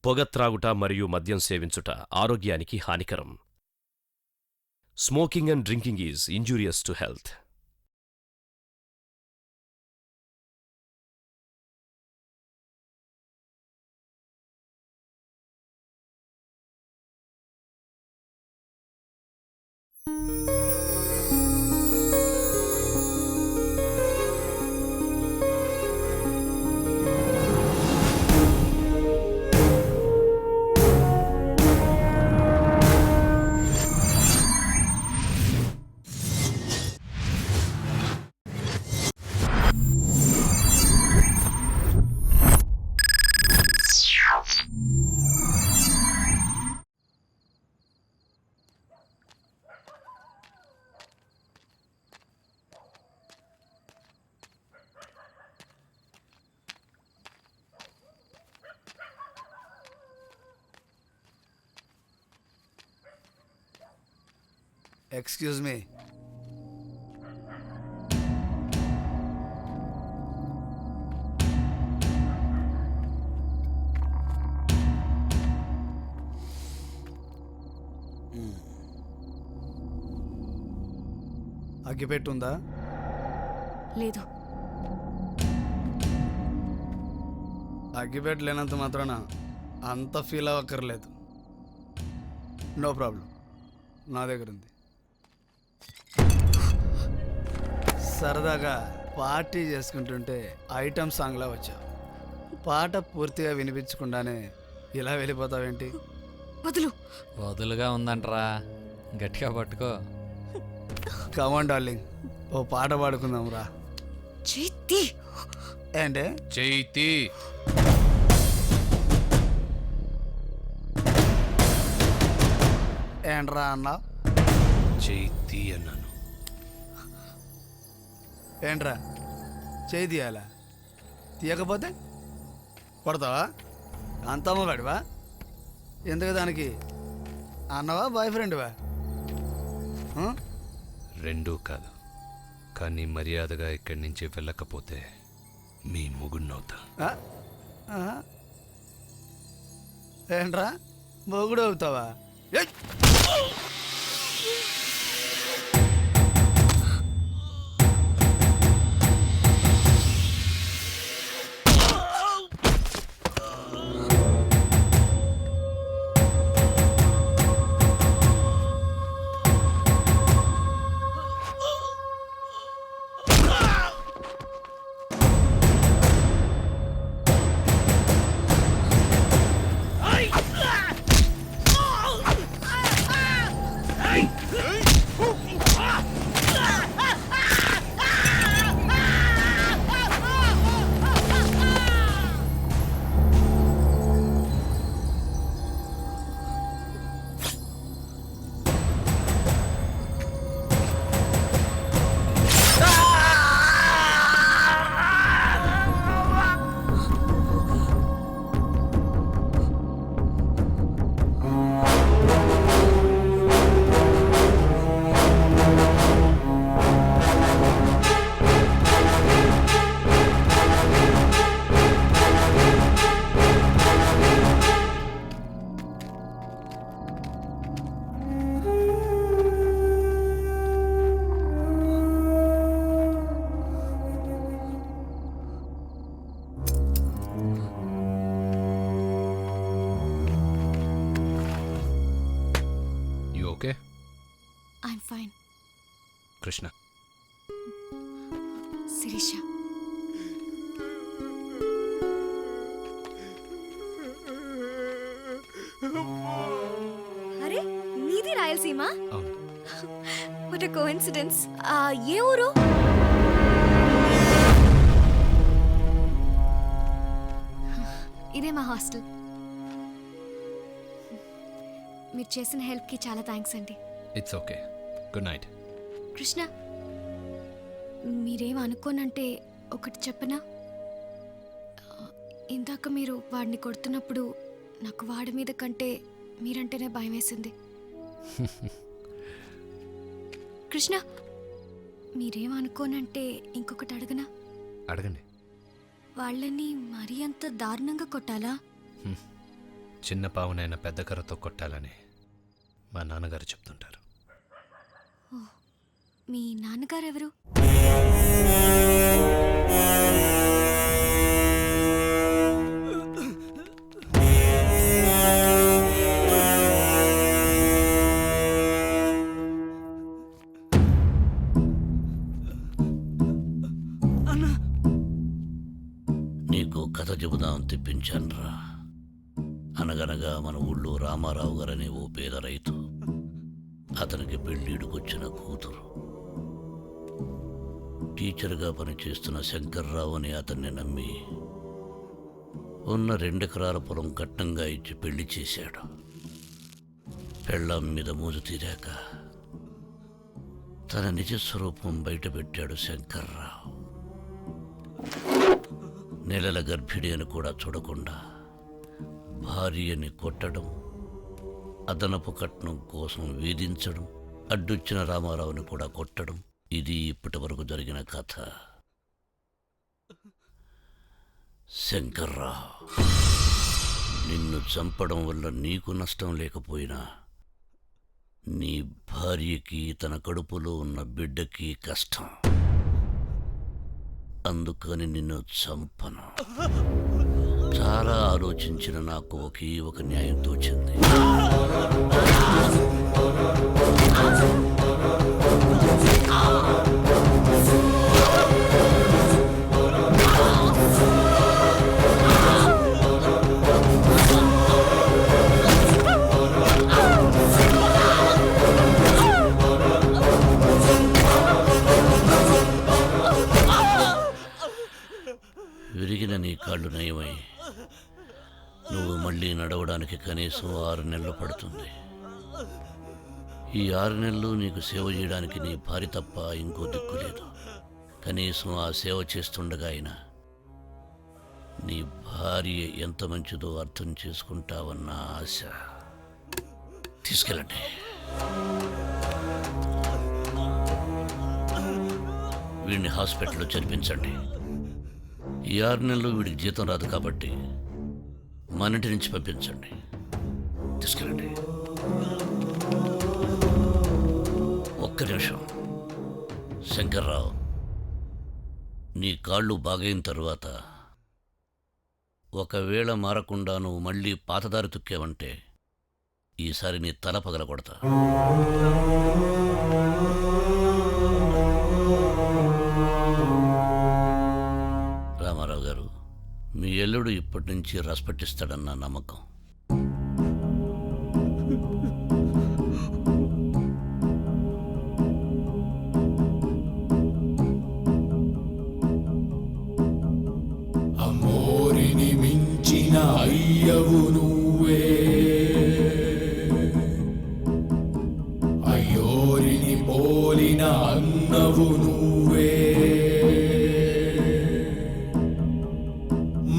పొగ త్రాగుట మరియు మద్యం సేవించుట ఆరోగ్యానికి హానికరం. Smoking and drinking is injurious to health. Excuse me. అగ్గిపెట్టుందా? లేదు. అగ్గిపెట్టు లేనంత మాత్రాన అంత ఫీల్ అవ్వక్కర్లేదు. నో ప్రాబ్లం, నా దగ్గర ఉంది. సరదాగా పార్టీ చేసుకుంటుంటే ఐటమ్ సాంగ్లా వచ్చావు. పాట పూర్తిగా వినిపించకుండానే ఇలా వెళ్ళిపోతావేంటి? వదులు. వదులుగా ఉందంటరా, గట్టిగా పట్టుకో. కమాన్ డార్లింగ్, ఓ పాట పాడుకుందాం రా. చేతి ఏంటే చైతి ఏంట్రా అన్నా? చైతి అన్నాను. ఏంట్రా చేయి తీయాలా? తీయకపోతే కొడతావా? అంతమ్మ వాడివా? ఎందుకు దానికి అన్నవా బాయ్ ఫ్రెండ్వా? రెండూ కాదు, కానీ మర్యాదగా ఇక్కడి నుంచి వెళ్ళకపోతే మీ మొగుడినవుతా. ఏంట్రా మొగుడు అవుతావా? Okay, I'm fine. Krishna. Sirisha. అరే నీది రాయలసీమ? అవును. What a coincidence. ఏ ఊరు? ఇదే మా హాస్టల్. మీరు చేసిన హెల్ప్కి చాలా థ్యాంక్స్ అండి. It's okay. Good night. Krishna, మీరేం అనుకోనంటే ఒకటి చెప్పనా? ఇందాక మీరు వాడిని కొడుతున్నప్పుడు నాకు వాడి మీద కంటే మీరంటేనే భయం వేసింది. కృష్ణ, మీరేం అనుకోనంటే ఇంకొకటి అడగనా? అడగండి. వాళ్ళని మరీ అంత దారుణంగా కొట్టాలా? చిన్న పావునైనా పెద్ద కర్రతో కొట్టాలని మా నాన్నగారు చెప్తుంటారు. మీ నాన్నగారు ఎవరు? నీకు కథ చెబుదాం తెప్పించానురా. అనగనగా మన ఊళ్ళో రామారావు గారనే ఓ పేద రైతు, అతనికి పెళ్ళిడుకొచ్చిన కూతురు. టీచర్గా పనిచేస్తున్న శంకర్రావు అని అతన్ని నమ్మి ఉన్న 2 ఎకరాల పొలం కట్నంగా ఇచ్చి పెళ్లి చేశాడు. పెళ్ళాం మీద మోజు తీరాక తన నిజస్వరూపం బయటపెట్టాడు శంకర్రావు. నెలల గర్భిణి అని కూడా చూడకుండా భార్యని కొట్టడం, అదనపు కట్నం కోసం వేధించడం, అడ్డొచ్చిన రామారావుని కూడా కొట్టడం, ఇది ఇప్పటి వరకు జరిగిన కథ. శంకర్రావు, నిన్ను చంపడం వల్ల నీకు నష్టం లేకపోయినా నీ భార్యకి, తన కడుపులో ఉన్న బిడ్డకి కష్టం. అందుకని నిన్ను చంపను. చాలా ఆలోచించిన నాకు ఒకే ఒక న్యాయం తోచింది. విరిగిన నీ కాళ్ళు నయమై నువ్వు మళ్ళీ నడవడానికి కనీసం 6 నెలలు పడుతుంది. ఈ 6 నెలలు నీకు సేవ చేయడానికి నీ భార్య తప్ప ఇంకో దిక్కు లేదు. కనీసం ఆ సేవ చేస్తుండగా అయినా నీ భార్య ఎంత మంచిదో అర్థం చేసుకుంటావన్న ఆశ. తీసుకెళ్ళండి. వీడిని హాస్పిటల్లో చేర్పించండి. ఈ 6 నెలలు వీడికి జీతం రాదు కాబట్టి మన ఇంటి నుంచి పంపించండి. తీసుకెళ్ళండి. ఒక్క నిమిషం. శంకర్రావు, నీ కాళ్ళు బాగైన తరువాత ఒకవేళ మారకుండా నువ్వు మళ్ళీ పాతదారి తుక్కావంటే ఈసారి నీ తల పగలగొడతా. రామారావు గారు, మీ ఎల్లుడు ఇప్పటి నుంచి రసపట్టిస్తాడన్న నమ్మకం. అమ్మోరిని మించిన అయ్యవు నువ్వే, అయ్యోరిని పోలిన అన్నవు నువ్వే,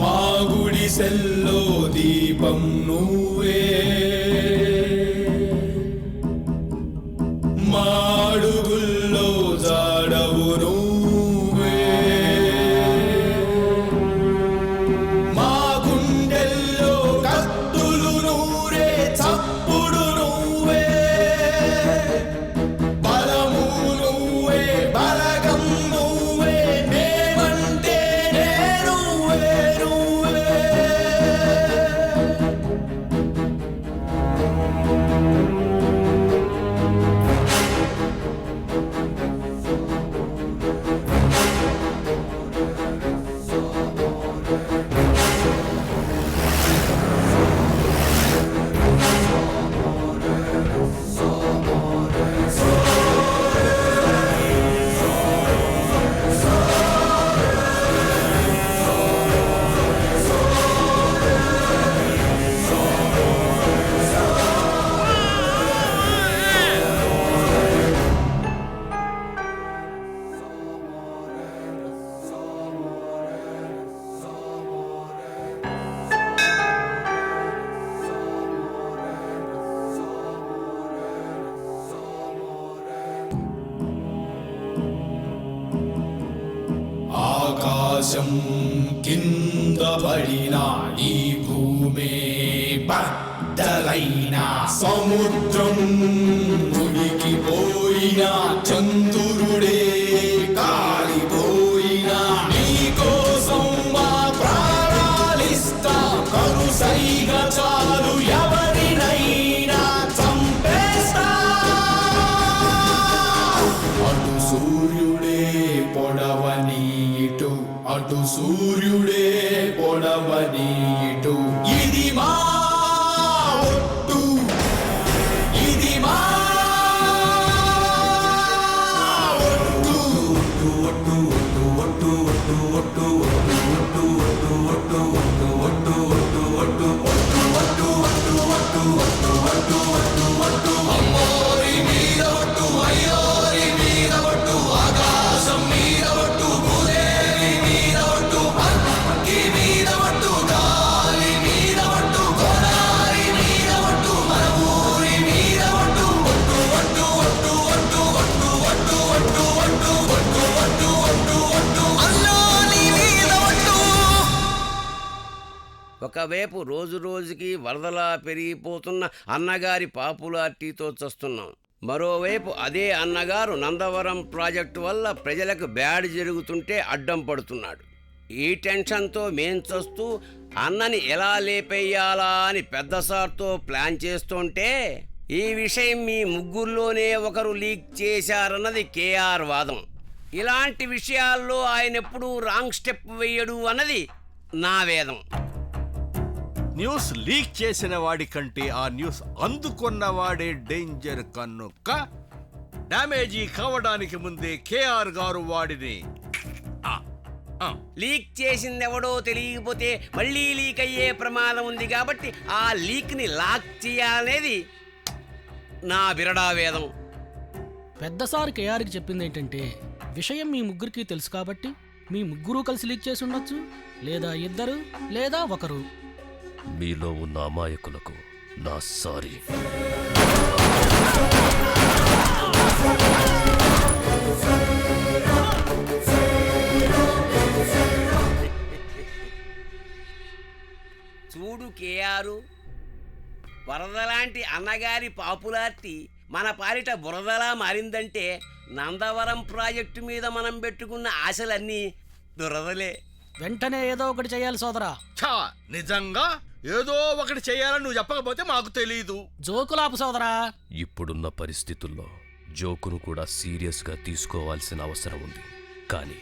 మా గుడిసెల్లో దీపం నువ్వే, మా అడుగుల్లో జాడవు నువ్వే, మా గుండెల్లో కత్తులు నూరే చప్పుడు నువ్వే, బలము నువ్వే, బలగం నువ్వే, మేమంటే నువ్వే నువ్వే. ఆకాశం కింద పడిన ఈ భూమే అయినా సముద్రం మునిగిపోయినా చంద్రుడే కాలిపోయినా నీకోసం మా ప్రాణాలిస్తా కరుసైగా చాలు ఎవరినైనా చంపేస్తా అటు సూర్యుడే పొడవని ఇటు అటు సూర్యుడే పొడవని ఇటు ఇది మా ఒట్టు ఇది మా ఒట్టు ఒట్టు ఒట్టు ఒట్టు ఒట్టు ఒట్టు ఒట్టు ఒట్టు ఒట్టు ఒట్టు ఒట్టు ఒట్టు ఒట్టు ఒట్టు ఒట్టు ఒట్టు అమ్మోరి మీద ఒట్టు అయ్యోరి మీద ఒట్టు ఆకాశం మీద ఒట్టు భూదేవి మీద ఒట్టు అగ్గి మీద ఒట్టు గాలి మీద ఒట్టు గోదారి మీద ఒట్టు మన ఊరి మీద ఒట్టు ఒట్టు ఒట్టు ఒట్టు ఒట్టు ఒట్టు ఒట్టు ఒట్టు ఒట్టు ఒట్టు ఒట్టు ఒట్టు అల్లోని మీద ఒట్టు. ఒకవైపు రోజు రోజుకి వరదలా పెరిగిపోతున్న అన్నగారి పాపులారిటీతో చస్తున్నాం. మరోవైపు అదే అన్నగారు నందవరం ప్రాజెక్టు వల్ల ప్రజలకు బ్యాడ్ జరుగుతుంటే అడ్డం పడుతున్నాడు. ఈ టెన్షన్తో మేం చస్తూ అన్నని ఎలా లేపేయాలా అని పెద్ద సార్తో ప్లాన్ చేస్తుంటే ఈ విషయం మీ ముగ్గురులోనే ఒకరు లీక్ చేశారన్నది కేఆర్ వాదం. ఇలాంటి విషయాల్లో ఆయన ఎప్పుడూ రాంగ్ స్టెప్ వేయడు అన్నది నా వేదం. న్యూస్ లీక్ చేసిన వాడి కంటే ఆ న్యూస్ అందుకున్న వాడే డేంజర్ కనుక డ్యామేజీ కావడానికి ముందే కేఆర్ గారు వాడిని లీక్ చేసిందెవడో తెలియకపోతే మళ్ళీ లీక్ అయ్యే ప్రమాదం ఉంది కాబట్టి ఆ లీక్ని లాక్ చేయాలనేది నా బిరడా వేదం. పెద్దసారి కేఆర్కి చెప్పింది ఏంటంటే విషయం మీ ముగ్గురికి తెలుసు కాబట్టి మీ ముగ్గురు కలిసి లీక్ చేసి ఉండొచ్చు, లేదా ఇద్దరు లేదా ఒకరు. మీలో ఉన్న అమాయకులకు నా సారీ. చూడు కేఆర్, వరదలాంటి అన్నగారి పాపులారిటీ మన పాలిట బురదలా మారిందంటే నందవరం ప్రాజెక్టు మీద మనం పెట్టుకున్న ఆశలన్నీ దురదలే. వెంటనే ఏదో ఒకటి చేయాలి సోదరా. ఛా, నిజంగా ఏదో ఒకటి చేయాలని నువ్వు చెప్పకపోతే మాకు తెలీదు. జోకులాపు సోదరా. ఇప్పుడున్న పరిస్థితుల్లో జోకును కూడా సీరియస్గా తీసుకోవాల్సిన అవసరం ఉంది. కానీ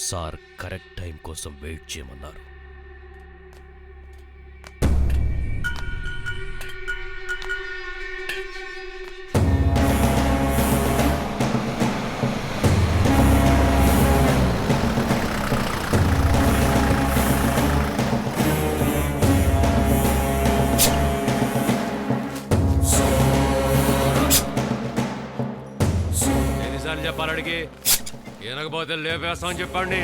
సార్ కరెక్ట్ టైం కోసం వెయిట్ చేయమన్నారు. చెప్పాలడికి వినకపోతే లేపేస్తామని చెప్పండి.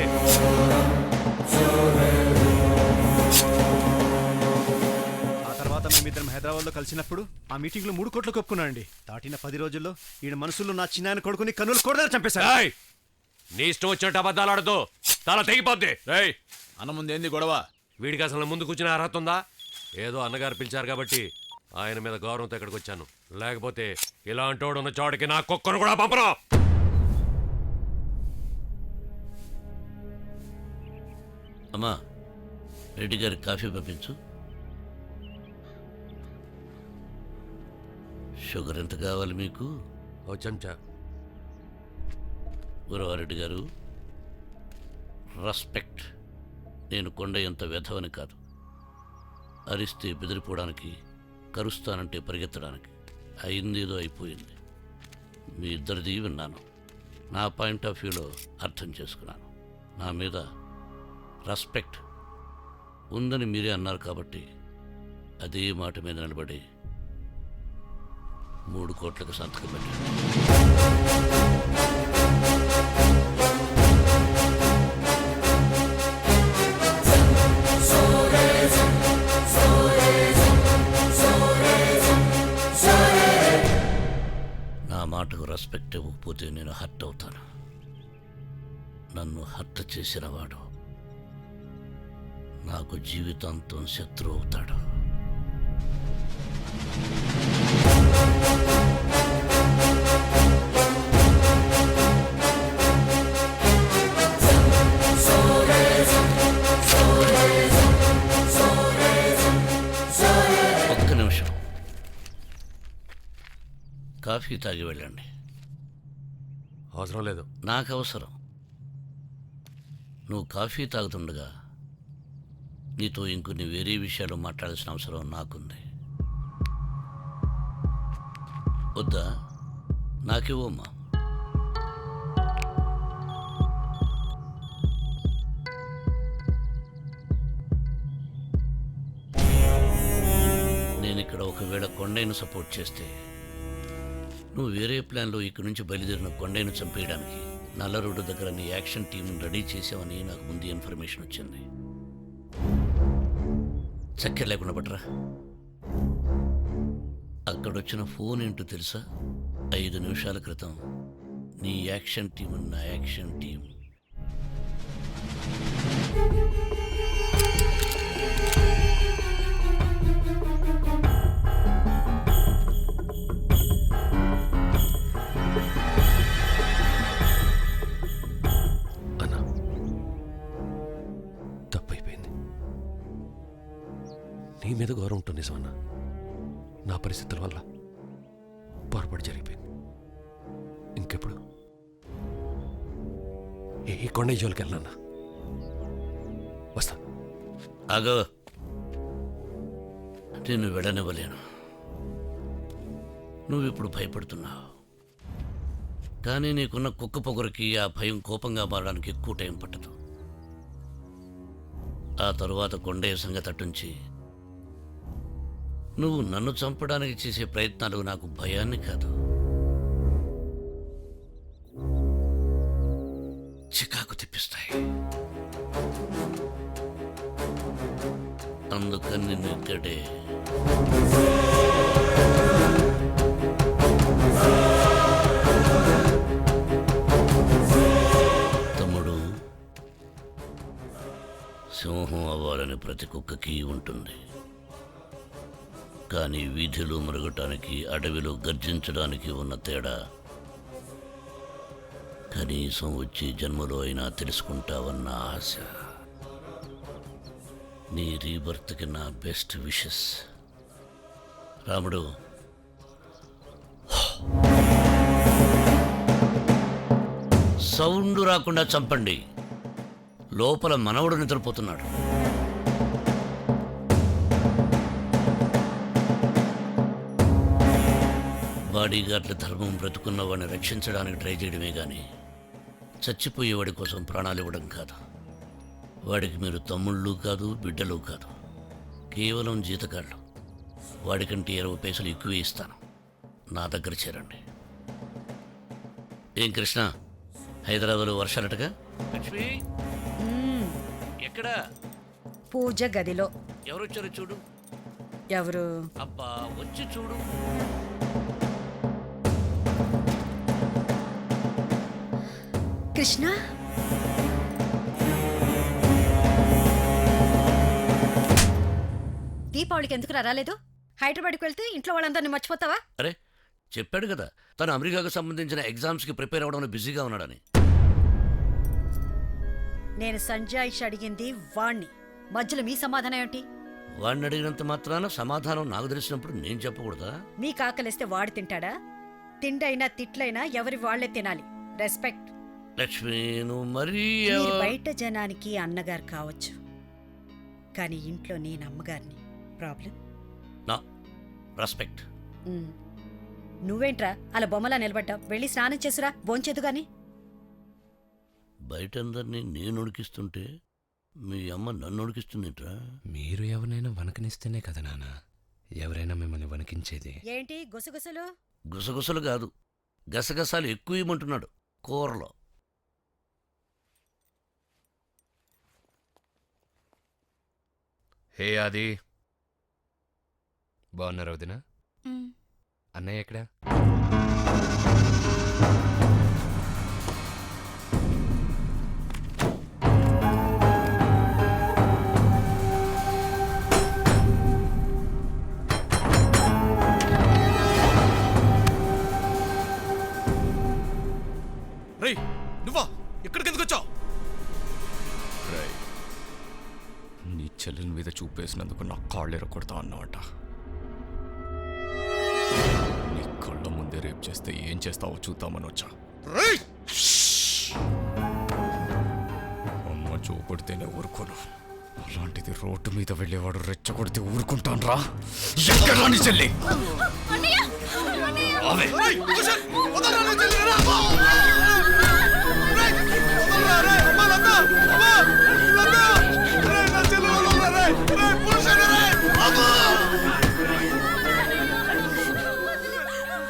ఆ తర్వాత మేమిద్దరం హైదరాబాద్లో కలిసినప్పుడు ఆ మీటింగ్లో 3 కోట్లు కొప్పుకున్నానండి. దాటిన 10 రోజుల్లో ఈయన మనసులో నా చిన్న కొడుకుని కన్నులు కొడదని చంపేశారు. నీ ఇష్టం వచ్చినట్టు అబద్ధాలు ఆడదు, తల తెగిపోద్ది. అన్న ముందు ఏంది గొడవ? వీడికి అసలు ముందు కూర్చునే అర్హత ఉందా? ఏదో అన్నగారు పిలిచారు కాబట్టి ఆయన మీద గౌరవంతో ఇక్కడికి వచ్చాను. లేకపోతే ఇలాంటి వాడు ఉన్న చోటకి నా కుక్కను కూడా పంపను. అమ్మా, రెడ్డి గారికి కాఫీ పంపించు. షుగర్ ఎంత కావాలి మీకు? ఓ చెంచా. గురవారెడ్డి గారు, రెస్పెక్ట్. నేను కొండ ఎంత వ్యధవని కాదు. అరిస్తే బెదిరిపోవడానికి, కరుస్తానంటే పరిగెత్తడానికి. అయిందేదో అయిపోయింది. మీ ఇద్దరిది విన్నాను. నా పాయింట్ ఆఫ్ వ్యూలో అర్థం చేసుకున్నాను. నా మీద రెస్పెక్ట్ ఉందని మీరే అన్నారు కాబట్టి అదే మాట మీద నిలబడి 3 కోట్లకు సంతకం పెట్టండి. నా మాటకు రెస్పెక్ట్ ఇవ్వకపోతే నేను హర్ట్ అవుతాను. నన్ను హర్ట్ చేసిన వాడు నాకు జీవితాంతం శత్రువు అవుతాడు. ఒక్క నిమిషం. కాఫీ తాగి వెళ్ళండి. అవసరం లేదు. నాకు అవసరం. నువ్వు కాఫీ తాగుతుండగా నీతో ఇంకొన్ని వేరే విషయాలు మాట్లాడాల్సిన అవసరం నాకుంది. వద్దా? నాకివ్వమ్మా. నేను ఇక్కడ ఒకవేళ కొండైను సపోర్ట్ చేస్తే నువ్వు వేరే ప్లాన్లో ఇక్కడి నుంచి బయలుదేరిన కొండైను చంపేయడానికి నల్ల రోడ్డు దగ్గర నీ యాక్షన్ టీంను రెడీ చేసావని నాకు ముందు ఇన్ఫర్మేషన్ వచ్చింది. చక్కెర లేకుండా పట్టరా. అక్కడొచ్చిన ఫోన్ ఏంటో తెలుసా? 5 నిమిషాల క్రితం నీ యాక్షన్ టీం నా యాక్షన్ టీం. అన్నా, తప్పైపోయింది. నీ మీద గౌరవం ఉంటుంది నిజమన్నా. నా పరిస్థితుల వల్ల పొరపాటు జరిగిపోయింది. ఇంకెప్పుడు ఈ కొండ జోలికి వెళ్ళన్నా. వస్తా. ఆగో, నిన్ను వెళ్ళనివ్వలేను. నువ్విప్పుడు భయపడుతున్నావు, కానీ నీకున్న కుక్క పొగరికి ఆ భయం కోపంగా మారడానికి ఎక్కువ టైం పట్టదు. ఆ తరువాత కొండయ్య సంగతి అటుంచి నువ్వు నన్ను చంపడానికి చేసే ప్రయత్నాలు నాకు భయాన్ని కాదు, చికాకు తెప్పిస్తాయి. అందుకని నిన్ను ఇక్కడే తమ్ముడు. సింహం అవ్వాలని ప్రతి కుక్కకి ఉంటుంది, కానీ వీధిలో మరగటానికి అడవిలో గర్జించడానికి ఉన్న తేడా కనీసం వచ్చే జన్మలో అయినా తెలుసుకుంటావన్న ఆశ. నీ రీబర్త్కి నా బెస్ట్ విషెస్ రాముడు. సౌండ్ రాకుండా చంపండి. లోపల మనవడు నిద్రపోతున్నాడు. బాడీగార్డ్ల ధర్మం బ్రతుకున్న వాడిని రక్షించడానికి ట్రై చేయడమే కానీ చచ్చిపోయేవాడి కోసం ప్రాణాలు ఇవ్వడం కాదు. వాడికి మీరు తమ్ముళ్ళు కాదు, బిడ్డలు కాదు, కేవలం జీతగాళ్ళు. వాడికంటే 20 పైసలు ఎక్కువే ఇస్తాను. నా దగ్గర చేరండి. ఏం కృష్ణ, హైదరాబాద్లో వర్షాలటగా? లక్ష్మి ఎక్కడా? పూజ గదిలో. ఎవరొచ్చారో చూడు. ఎవరు? అబ్బా, వచ్చి చూడు. కృష్ణ, దీపావళికి ఎందుకు రాలేదు? హైదరాబాద్కి వెళ్తే ఇంట్లో వాళ్ళందరినీ మర్చిపోతావా? అరే, చెప్పాడు కదా తను అమెరికాకు సంబంధించిన ఎగ్జామ్స్కి ప్రిపేర్ అవ్వడంలో బిజీగా ఉన్నాడని. నేను సంజాయిష్ అడిగింది వాణ్ణి, మధ్యలో మీ సమాధానం ఏంటి? వాడిని అడిగినంత మాత్రాన సమాధానం నాకు తెలిసినప్పుడు నేను చెప్పకూడదా? మీకు ఆకలిస్తే వాడు తింటాడా? తిండైనా తిట్లైనా ఎవరి వాళ్లే తినాలి. రెస్పెక్ట్. లక్ష్మి, నువ్వు మరీ మీరు బయట జనానికి అన్నగారు కావచ్చు, కానీ ఇంట్లో నేను అమ్మగారిని. ప్రాబ్లం? నా రెస్పెక్ట్. నువ్వేంట్రా అలా బొమ్మలా నిలబడ్డావు? వెళ్ళి స్నానం చేసురా, భోంచేదు గాని. బయట అందరినీ నేను ఉడికిస్తుంటే మీ అమ్మ నన్ను ఉడికిస్తుందిట్రా. మీరు ఎవరినైనా వణకనిస్తేనే కదా నాన్న ఎవరైనా మిమ్మల్ని వణికించేది. ఏంటి గుసగుసలు? గుసగుసలు కాదు, గసగసాలు ఎక్కువ ఇవ్వమంటున్నాడు కూరలో. హే ఆది, బాగున్నారు వదినా? అన్నయ్య ఎక్కడా? చెల్లెల మీద చూపేసినందుకు నా కాళ్ళు ఎరగొడతా అన్నమాట. నీ కళ్ళ ముందే రేపు చేస్తే ఏం చేస్తావో చూద్దామని వచ్చా. అమ్మ చూపడితేనే ఊరుకోను, అలాంటిది రోడ్డు మీద వెళ్ళేవాడు రెచ్చగొడితే ఊరుకుంటాను రా. ఎక్కడ నీ చెల్లి? ఆవే.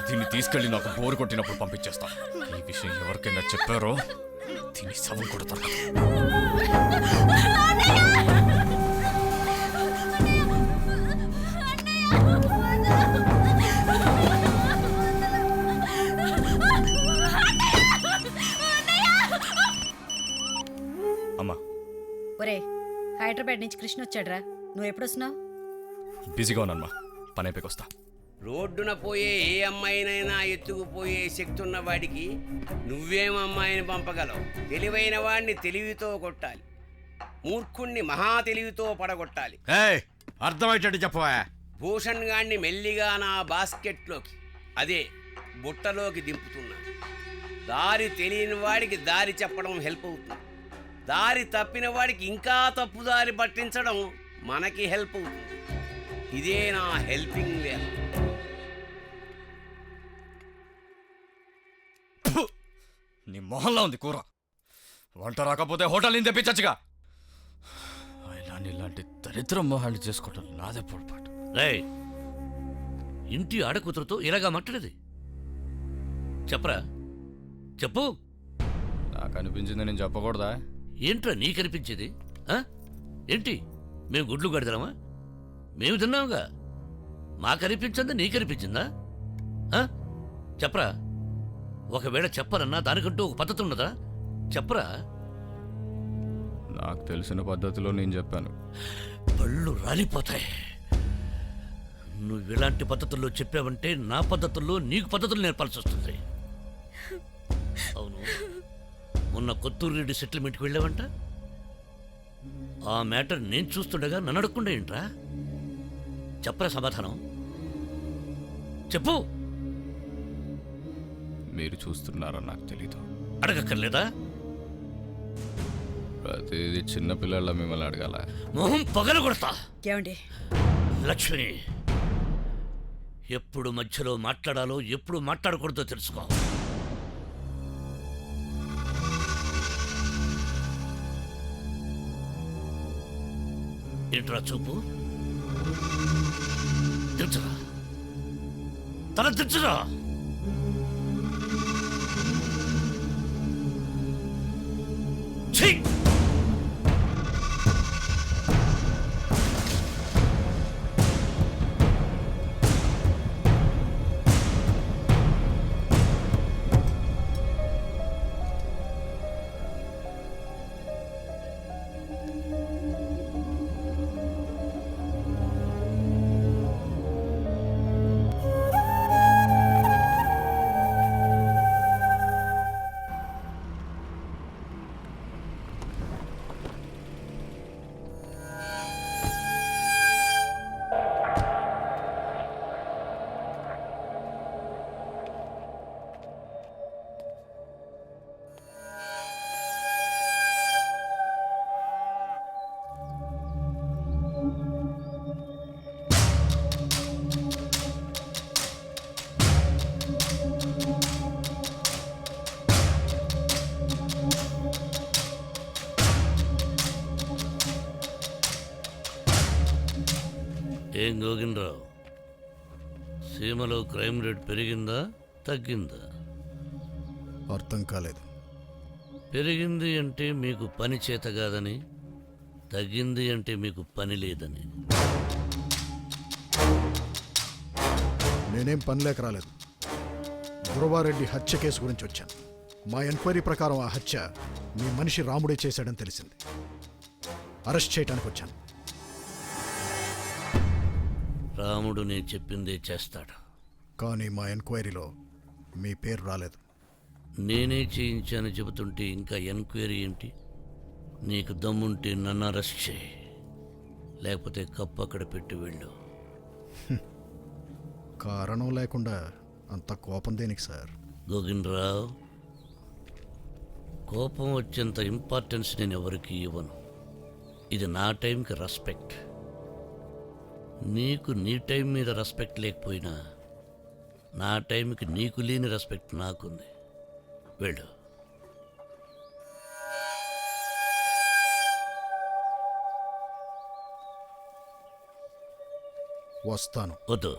దీన్ని తీసుకెళ్ళి నాకు బోరు కొట్టినప్పుడు పంపించేస్తా. ఈ విషయం ఎవరికైనా చెప్పారో దీన్ని శవం కొడతారు. అమ్మా, ఒరే హైదరాబాద్ నుంచి కృష్ణ వచ్చాడ్రా, నువ్వు ఎప్పుడొస్తున్నావు? బిజీగా ఉన్నానమ్మా, పని అయిపోయి వస్తా. రోడ్డున పోయే ఏ అమ్మాయినైనా ఎత్తుకుపోయే శక్తి ఉన్న వాడికి నువ్వేం అమ్మాయిని పంపగలవు? తెలివైన వాడిని తెలివితో కొట్టాలి, మూర్ఖుణ్ణి మహా తెలివితో పడగొట్టాలి. అర్థమయ్యేటట్టు చెప్పవా? భూషణ్ గాడిని మెల్లిగా నా బాస్కెట్లోకి, అదే బుట్టలోకి దింపుతున్నా. దారి తెలియని వాడికి దారి చెప్పడం హెల్ప్ అవుతుంది, దారి తప్పిన వాడికి ఇంకా తప్పుదారి పట్టించడం మనకి హెల్ప్ అవుతుంది. ఇదే నా హెల్పింగ్ వేళ. నీ మొహంలో ఉంది కూర. వంట రాకపోతే హోటల్ నుంచి తెప్పించచ్చుగా. ఇలాంటి దరిద్ర మొహాలు చేసుకోవటం నాదే పొరపాటు. ఇంటి ఆడకూతురుతో ఇలాగా మాట్లాడేది? చెప్పరా, చెప్పు. నాకు అనిపించింది నేను చెప్పకూడదా? ఏంట్రా నీకనిపించేది? ఏంటి, మేము గుడ్లు గడదలమా? మేము తిన్నావుగా, మాకనిపించిందా నీకనిపించిందా? చెప్పరా. ఒకవేళ చెప్పరన్నా దానికంటూ ఒక పద్ధతి ఉన్నదా? చెప్పరా. నాకు తెలిసిన పద్ధతిలో నేను చెప్పాను. పళ్ళు రాలిపోతాయి. నువ్వు ఇలాంటి పద్ధతుల్లో చెప్పావంటే నా పద్ధతుల్లో నీకు పద్ధతులు నేర్పాల్సి వస్తుంది. అవును, మొన్న కొత్తూరు రెడ్డి సెటిల్మెంట్కి వెళ్ళావంట. ఆ మ్యాటర్ నేను చూస్తుండగా నన్ను అడగకుండా ఏంట్రా? చెప్పరా సమాధానం, చెప్పు. మీరు చూస్తున్నారా నాకు తెలీదు. అడగక్కర్లేదా? ప్రతిదీ చిన్నపిల్లల మిమ్మల్ని అడగాల? మొహం పగల కొడతా. ఏమండి లక్ష్మి, ఎప్పుడు మధ్యలో మాట్లాడాలో ఎప్పుడు మాట్లాడకూడదో తెలుసుకో. ఏంట్రా చూపు? దించరా, తల దించరా. ఛీ! ఏం గోగినరావు, సీమలో క్రైమ్ రేట్ పెరిగిందా తగ్గిందా? అర్థం కాలేదు. పెరిగింది అంటే మీకు పని చేత కాదని, తగ్గింది అంటే మీకు పని లేదని. నేనేం పని లేక రాలేదు. గురవారెడ్డి హత్య కేసు గురించి వచ్చాను. మా ఎంక్వైరీ ప్రకారం ఆ హత్య మీ మనిషి రాముడే చేశాడని తెలిసింది. అరెస్ట్ చేయడానికి వచ్చాను. రాముడు నేను చెప్పిందే చేస్తాడు. కానీ మా ఎంక్వైరీలో మీ పేరు రాలేదు. నేనే చేయించాను చెబుతుంటే ఇంకా ఎంక్వైరీ ఏంటి? నీకు దమ్ముంటే నన్ను అరెస్ట్ చేయి. లేకపోతే కప్పు అక్కడ పెట్టి వెళ్ళు. కారణం లేకుండా అంత కోపం దేనికి సార్? గోవిందరావు, కోపం వచ్చేంత ఇంపార్టెన్స్ నేను ఎవరికి ఇవ్వను. ఇది నా టైంకి రెస్పెక్ట్. నీకు నీ టైం మీద రెస్పెక్ట్ లేకపోయినా నా టైంకి నీకు లేని రెస్పెక్ట్ నాకుంది. వెళ్ళు. వస్తాను. వద్దు.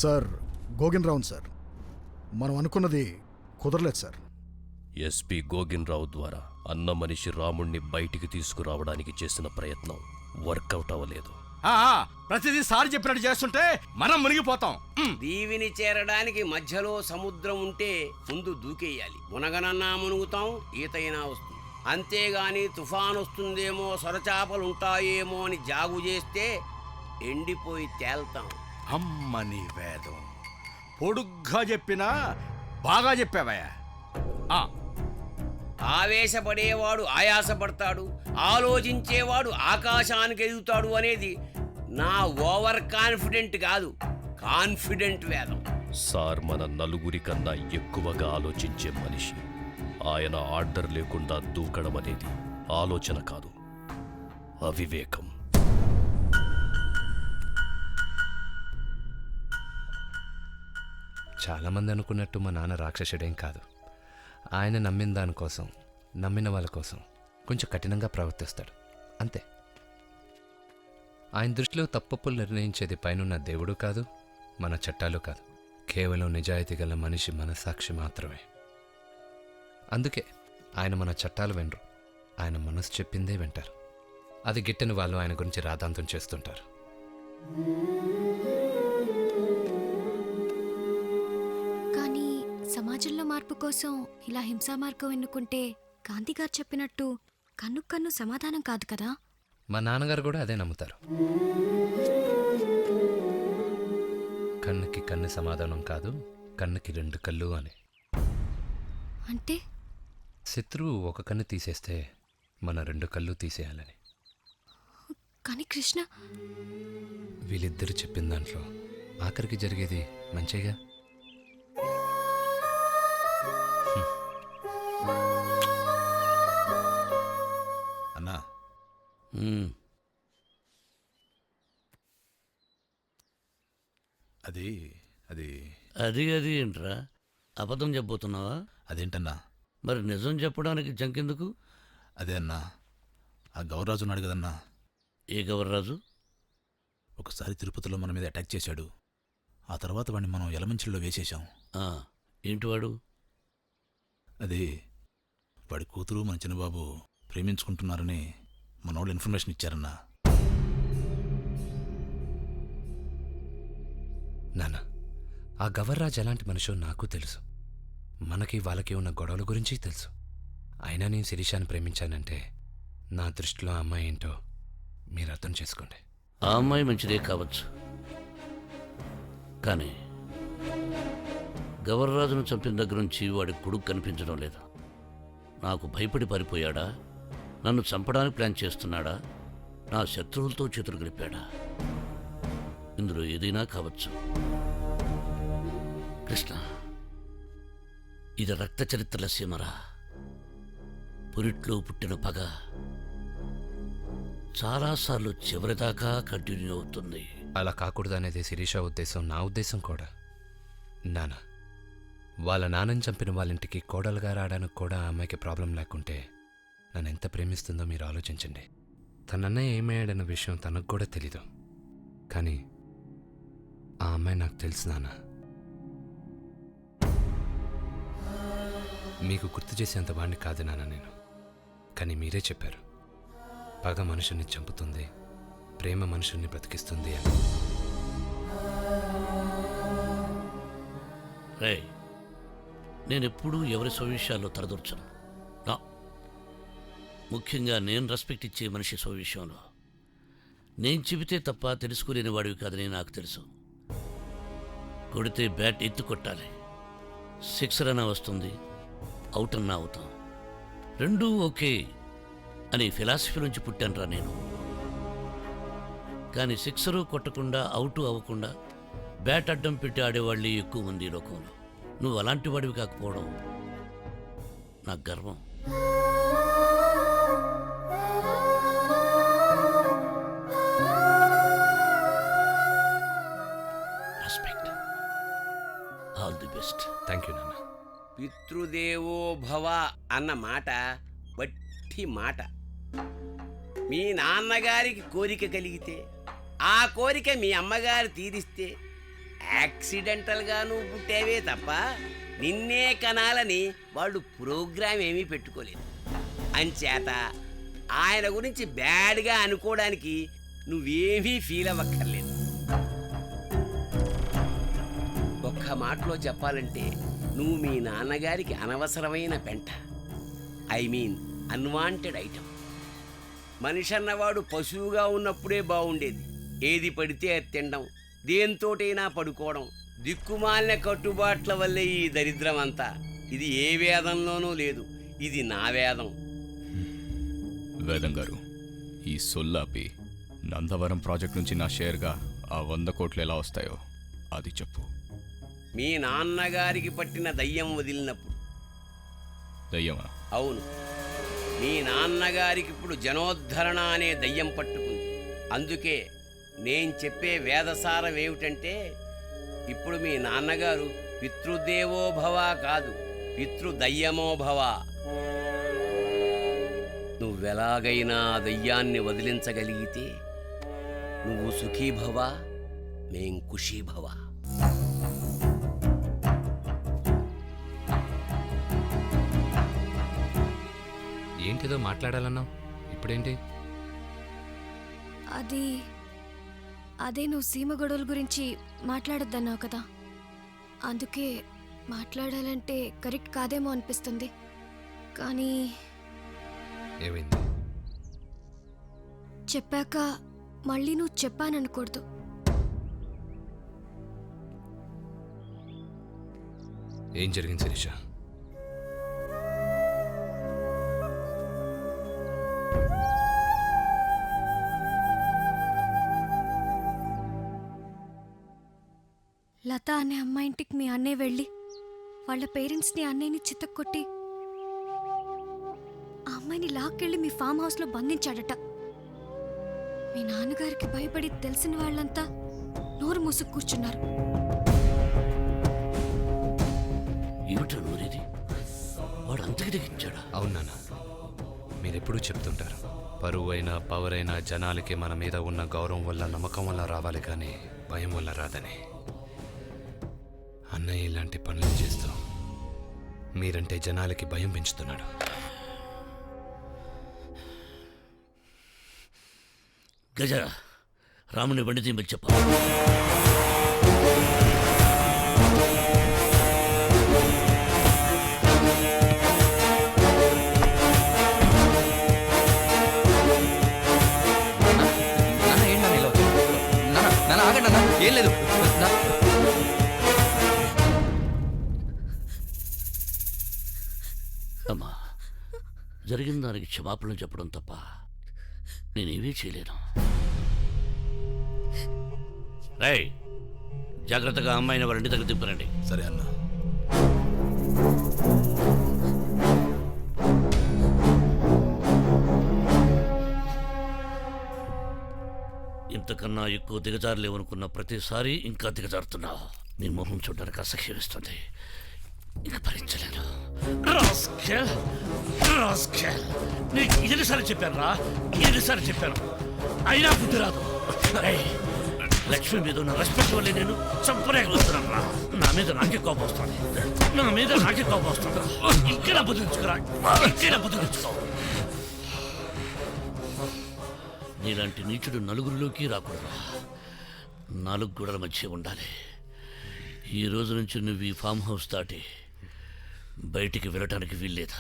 సార్, గోగిన్రావు సార్, మనం అనుకున్నది కుదరలేదు సార్. ఎస్పీ గోగిన్రావు ద్వారా అన్న మనిషి రాముణ్ణి బయటికి తీసుకురావడానికి చేసిన ప్రయత్నం వర్కౌట్ అవ్వలేదు. ప్రతిదీ సార్ చెప్పినట్టు చేస్తుంటే మనం మునిగిపోతాం. దీవిని చేరడానికి మధ్యలో సముద్రం ఉంటే ముందు దూకేయాలి. మునగనన్నా మునుగుతాం, ఈతైనా వస్తుంది. అంతేగాని తుఫాన్ వస్తుందేమో, సొరచాపలుంటాయేమో అని జాగు చేస్తే ఎండిపోయి తేల్తాం. అమ్మని వేదం పొడుగ్గా చెప్పినా బాగా చెప్పావయ్యా. ఆవేశపడేవాడు ఆయాసపడతాడు, ఆలోచించేవాడు ఆకాశానికి ఎదుగుతాడు అనేది నా ఓవర్ కాన్ఫిడెంట్ కాదు, కాన్ఫిడెంట్ వేదం. సార్ మన నలుగురి కన్నా ఎక్కువగా ఆలోచించే మనిషి. ఆయన ఆర్డర్ లేకుండా దూకడం అనేది ఆలోచన కాదు, అవివేకం. చాలామంది అనుకున్నట్టు మా నాన్న రాక్షసుడేం కాదు. ఆయన నమ్మిన దానికోసం, నమ్మిన వాళ్ళ కోసం కొంచెం కఠినంగా ప్రవర్తిస్తాడు, అంతే. ఆయన దృష్టిలో తప్పప్పులు నిర్ణయించేది పైనున్న దేవుడు కాదు, మన చట్టాలు కాదు, కేవలం నిజాయితీ గల మనిషి మనస్సాక్షి మాత్రమే. అందుకే ఆయన మన చట్టాలు వినరు, ఆయన మనసు చెప్పిందే వింటారు. అది గిట్టని వాళ్ళు ఆయన గురించి రాద్ధాంతం చేస్తుంటారు. కానీ సమాజంలో మార్పు కోసం ఇలా హింసా మార్గం ఎన్నుకుంటే గాంధీ గారు చెప్పినట్టు కన్ను కన్ను సమాధానం కాదు కదా. మా నాన్నగారు కూడా అదే నమ్ముతారు. కన్నుకి కన్ను సమాధానం కాదు, కన్నుకి రెండు కళ్ళు అని. అంటే శత్రువు ఒక కన్ను తీసేస్తే మన రెండు కళ్ళు తీసేయాలని. కానీ కృష్ణ, వీళ్ళిద్దరు చెప్పిన దాంట్లో ఆఖరికి జరిగేది మంచిగా. అన్నా, అది అది అది అది ఏంట్రా, అబద్ధం చెప్పబోతున్నావా? అదేంటన్నా? మరి నిజం చెప్పడానికి జంకెందుకు? అదే అన్నా, ఆ గౌరరాజు ఉన్నాడు కదన్నా. ఏ గౌరరాజు? ఒకసారి తిరుపతిలో మన మీద అటాక్ చేశాడు. ఆ తర్వాత వాడిని మనం ఎలమంచిలో వేసేశాం. ఏంటి వాడు? అది వాడి కూతురు మన చిన్నబాబు ప్రేమించుకుంటున్నారని మన వాళ్ళు ఇన్ఫర్మేషన్ ఇచ్చారన్నా. నాన్న, ఆ గవర్రాజ్ ఎలాంటి మనిషో నాకు తెలుసు. మనకి వాళ్ళకి ఉన్న గొడవల గురించి తెలుసు. అయినా నేను శిరీషాన్ని ప్రేమించానంటే నా దృష్టిలో ఆ అమ్మాయి ఏంటో మీరు అర్థం చేసుకోండి. ఆ అమ్మాయి మంచిదే కావచ్చు, కానీ గవర్రాజును చంపిన దగ్గర నుంచి వాడి కొడుకు కనిపించడం లేదు. నాకు భయపడి పారిపోయాడా? నన్ను చంపడానికి ప్లాన్ చేస్తున్నాడా? నా శత్రువులతో చేతులు గడిపాడా? ఇందులో ఏదైనా కావచ్చు. కృష్ణ, ఇది రక్త చరిత్రల సీమరా. పురిట్లో పుట్టిన పగ చాలాసార్లు చివరిదాకా కంటిన్యూ అవుతుంది. అలా కాకూడదు అనేది శిరీష ఉద్దేశం, నా ఉద్దేశం కూడా. నాన్న, వాళ్ళ నాన్నని చంపిన వాళ్ళింటికి కోడలుగా రావడానికి కూడా ఆ అమ్మాయికి ప్రాబ్లం లేకుంటే నన్ను ఎంత ప్రేమిస్తుందో మీరు ఆలోచించండి. తనన్నయ్య ఏమయ్యాడన్న విషయం తనకు కూడా తెలీదు, కానీ ఆ అమ్మాయి నాకు తెలుసు నాన్న. మీకు గుర్తు చేసేంత వాడిని కాదు నాన్న నేను, కానీ మీరే చెప్పారు పగ మనుషుల్ని చంపుతుంది, ప్రేమ మనుషుల్ని బ్రతికిస్తుంది అని. రే, నేనెప్పుడూ ఎవరి స్వవిషయాల్లో తలదూర్చను. నా ముఖ్యంగా నేను రెస్పెక్ట్ ఇచ్చే మనిషి స్వవిషయంలో నేను చెబితే తప్ప తెలుసుకోలేని వాడివి కాదని నాకు తెలుసు. కొడితే బ్యాట్ ఎత్తు కొట్టాలి. సిక్సర్ అన్నా వస్తుంది, అవుట్ అన్నా అవుతాం. రెండూ ఓకే అని ఫిలాసఫీ నుంచి పుట్టానురా నేను. కానీ సిక్సరు కొట్టకుండా అవుటు అవ్వకుండా బ్యాట్ అడ్డం పెట్టి ఆడేవాళ్ళే ఎక్కువ మంది ఈ లోకంలో. నువ్వు అలాంటి వాడివి కాకపోవడం నాకు గర్వం. Respect. All the best. Thank you నాన్న. పితృదేవో భవ అన్న మాట బట్టి మాట. మీ నాన్నగారికి కోరిక కలిగితే ఆ కోరిక మీ అమ్మగారు తీరిస్తే యాక్సిడెంటల్గా నువ్వు పుట్టేవే తప్ప నిన్నే కనాలని వాళ్ళు ప్రోగ్రామ్ ఏమీ పెట్టుకోలేదు. అంచేత ఆయన గురించి బ్యాడ్గా అనుకోవడానికి నువ్వేమీ ఫీల్ అవ్వక్కర్లేదు. ఒక్క మాటలో చెప్పాలంటే నువ్వు మీ నాన్నగారికి అనవసరమైన పెంట, ఐ మీన్ అన్వాంటెడ్ ఐటమ్. మనిషి అన్నవాడు పశువుగా ఉన్నప్పుడే బాగుండేది. ఏది పడితే అది తినడం, దేంతోటైనా పడుకోవడం, దిక్కుమాలిన కట్టుబాట్ల వల్లే ఈ దరిద్రం అంతా. ఇది ఏ వేదంలోనూ లేదు, ఇది నా వేదం. వేదం గారు, ఈ సొల్లాపి నందవరం ప్రాజెక్ట్ నుంచి నా షేర్గా ఆ 100 కోట్లు ఎలా వస్తాయో అది చెప్పు. మీ నాన్నగారికి పట్టిన దయ్యం వదిలినప్పుడు. దయ్యమా? అవును, మీ నాన్నగారికి ఇప్పుడు జనోద్ధరణ అనే దయ్యం పట్టుకుంది. అందుకే నేను చెప్పే వేదసారం ఏమిటంటే, ఇప్పుడు మీ నాన్నగారు పితృదేవో భవ కాదు, పితృదయ్యమో భవ. నువ్వెలాగైనా దయ్యాన్ని వదిలించగలిగితే నువ్వు సుఖీభవ, మేం ఖుషీభవ. ఏంటిదో మాట్లాడాలన్నావు, ఇప్పుడేంటి? అదే నువ్వు సీమ గొడవల గురించి మాట్లాడొద్దన్నావు కదా, అందుకే మాట్లాడాలంటే కరెక్ట్ కాదేమో అనిపిస్తుంది. కానీ ఏమైంది? చెప్పాక మళ్ళీ నువ్వు చెప్పాననకూడదు. ఏం జరిగింది శిరీష? లత అనే అమ్మాయి ఇంటికి మీ అన్నయ్య వెళ్ళి వాళ్ళ పేరెంట్స్ని అన్నయ్యని చితక్కొట్టి ఆ అమ్మాయిని లాక్కెళ్ళి మీ ఫామ్ హౌస్లో బంధించాడట. మీ నాన్నగారికి భయపడి తెలిసిన వాళ్ళంతా నోరు మూసుకు కూర్చున్నారు. ఏమిటో నోరేది? వాడు అంతకి దిగించాడా? అవును నాన్న, మీరెప్పుడూ చెప్తుంటారు, పరువు అయినా పవర్ అయినా జనాలకి మన మీద ఉన్న గౌరవం వల్ల నమ్మకం వల్ల రావాలి కానీ భయం వల్ల రాదని. అన్నయ్య ఇలాంటి పనులు చేస్తూ మీరంటే జనాలకి భయం పెంచుతున్నాడు. గజరా, రాముని బండి తీమని చెప్ప. ఏం లేదు. అమ్మా, జరిగిన దానికి క్షమాపణలు చెప్పడం తప్ప నేనేమీ చేయలేను. రేయ్, జాగ్రత్తగా అమ్మాయిని వారి ఇంటి దగ్గర దింపరండి. సరే అన్న. ఇంతకన్నా ఎక్కువ దిగజారులేవనుకున్న ప్రతిసారి ఇంకా దిగజారుతున్నావు. నీ మొహం చూడడానికి అసహ్యం వేస్తుంది, ఇక భరించలేను. నీకు ఎన్నిసార్లు చెప్పాను రా, ఎన్నిసార్లు చెప్పాను, అయినా బుద్ధి రాదు. లక్ష్మి మీద ఉన్న రెస్పెక్ట్ వల్లే నేను చంపలేకపోతున్నాను రా. నా మీద నాకే కోపం వస్తుంది, నా మీద నాకే కోపం వస్తుంది. ఇక్కడ బుద్ధించుకురా, ఇక్కడ బుద్ధించుకో. నీలాంటి నీచుడు నలుగురిలోకి రాకూడదు, 4 గోడల మధ్య ఉండాలి. ఈ రోజు నుంచి నువ్వు ఈ ఫామ్ హౌస్ దాటి బయటికి వెళ్ళటానికి వీల్లేదు.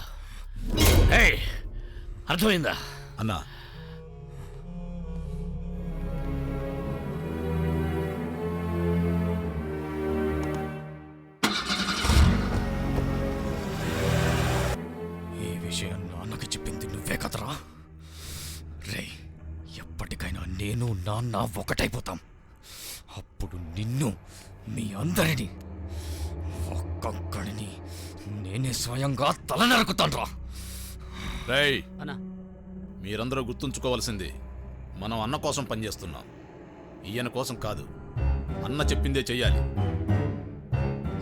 ఏయ్, అర్థమైందా? అన్నా, ఈ విషయం నాన్నకి చెప్పింది నువ్వే కదరా? రే, ఎప్పటికైనా నేను నాన్న ఒకటైపోతాం. అప్పుడు నిన్ను, మీ అందరినీ, ఒక్కొక్కడిని నేనే స్వయంగా తల నరుకుతాన్రా. రేయ్, మీరందరూ గుర్తుంచుకోవాల్సింది, మనం అన్న కోసం పనిచేస్తున్నాం, ఈయన కోసం కాదు. అన్న చెప్పిందే చెయ్యాలి.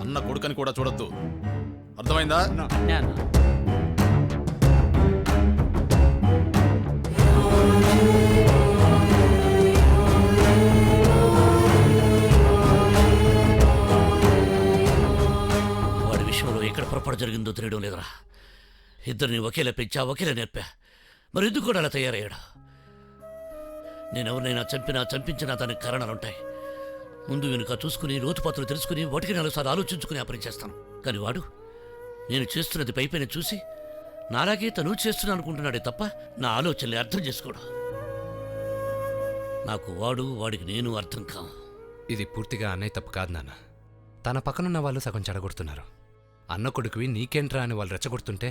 అన్న కొడుకని కూడా చూడొద్దు. అర్థమైందా? వాడి విషయంలో ఎక్కడ పొరపాటు జరిగిందో తెలియడం లేదురా. ఇద్దరిని ఒకేలా పెంచా, ఒకేలా నేర్పా. మరి ఎందుకు కూడా అలా తయారయ్యాడు? నేనెవరినైనా చంపించినా దానికి కారణాలుంటాయి. ముందు వెనుక చూసుకుని, లోతుపాతులు తెలుసుకుని, ఒకటికి 4 సార్లు ఆలోచించుకుని ఆ పని చేస్తాను. కానీ వాడు నేను చేస్తున్నది పైపైన చూసి నాలాగే తను చేస్తున్నా అనుకుంటున్నాడే తప్ప నా ఆలోచనలే అర్థం చేసుకోడు. నాకు వాడికి నేను అర్థం కావు. ఇది పూర్తిగా అన్నయ్య తప్పు కాదు నాన్న. తన పక్కనున్న వాళ్ళు సగం చెడగొడుతున్నారు. అన్న కొడుకువి నీకేంట్రా అని వాళ్ళు రెచ్చగొడుతుంటే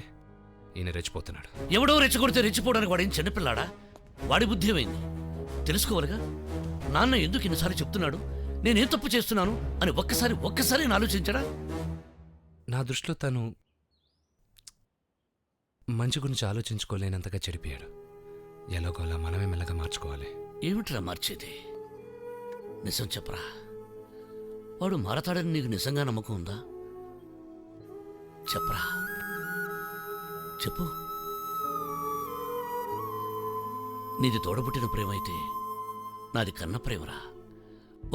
ఈయన రెచ్చిపోతున్నాడు. ఎవడో రెచ్చగొడితే రెచ్చిపోవడానికి వాడేం చిన్నపిల్లాడా? వాడి బుద్ధి ఏమైంది తెలుసుకోవాలిగా. నాన్న ఎందుకు ఇన్నిసార్లు చెప్తున్నాడు, నేనేం తప్పు చేస్తున్నాను అని ఒక్కసారి నేను ఆలోచించడా? నా దృష్టిలో తను మంచి గురించి ఆలోచించుకోలేనంతగా చెడిపోయాడు. ఎలాగోలా మనమే మెల్లగా మార్చుకోవాలి. ఏమిట్రా మార్చేది? నిజం చెప్పరా. వాడు మారతాడని నీకు నిజంగా నమ్మకం ఉందా? చెప్పరా, చెప్పు. నీది తోడబుట్టిన ప్రేమ అయితే నాది కన్న ప్రేమరా.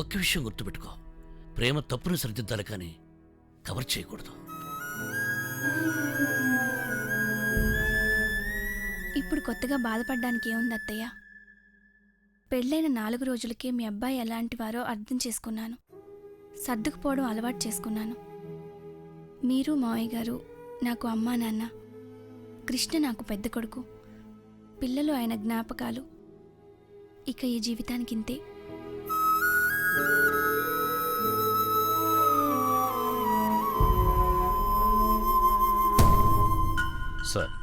ఒక్క విషయం గుర్తుపెట్టుకో, ప్రేమ తప్పును సరిదిద్దాలి కానీ కవర్ చేయకూడదు. ఇప్పుడు కొత్తగా బాధపడ్డానికి ఏముంది అత్తయ్య? పెళ్ళైన 4 రోజులకే మీ అబ్బాయి ఎలాంటి వారో అర్థం చేసుకున్నాను. సర్దుకుపోవడం అలవాటు చేసుకున్నాను. మీరు మావయ్య గారు నాకు అమ్మా నాన్న, కృష్ణ నాకు పెద్ద కొడుకు, పిల్లలు ఆయన జ్ఞాపకాలు. ఇక ఈ జీవితానికి ఇంతే. సార్,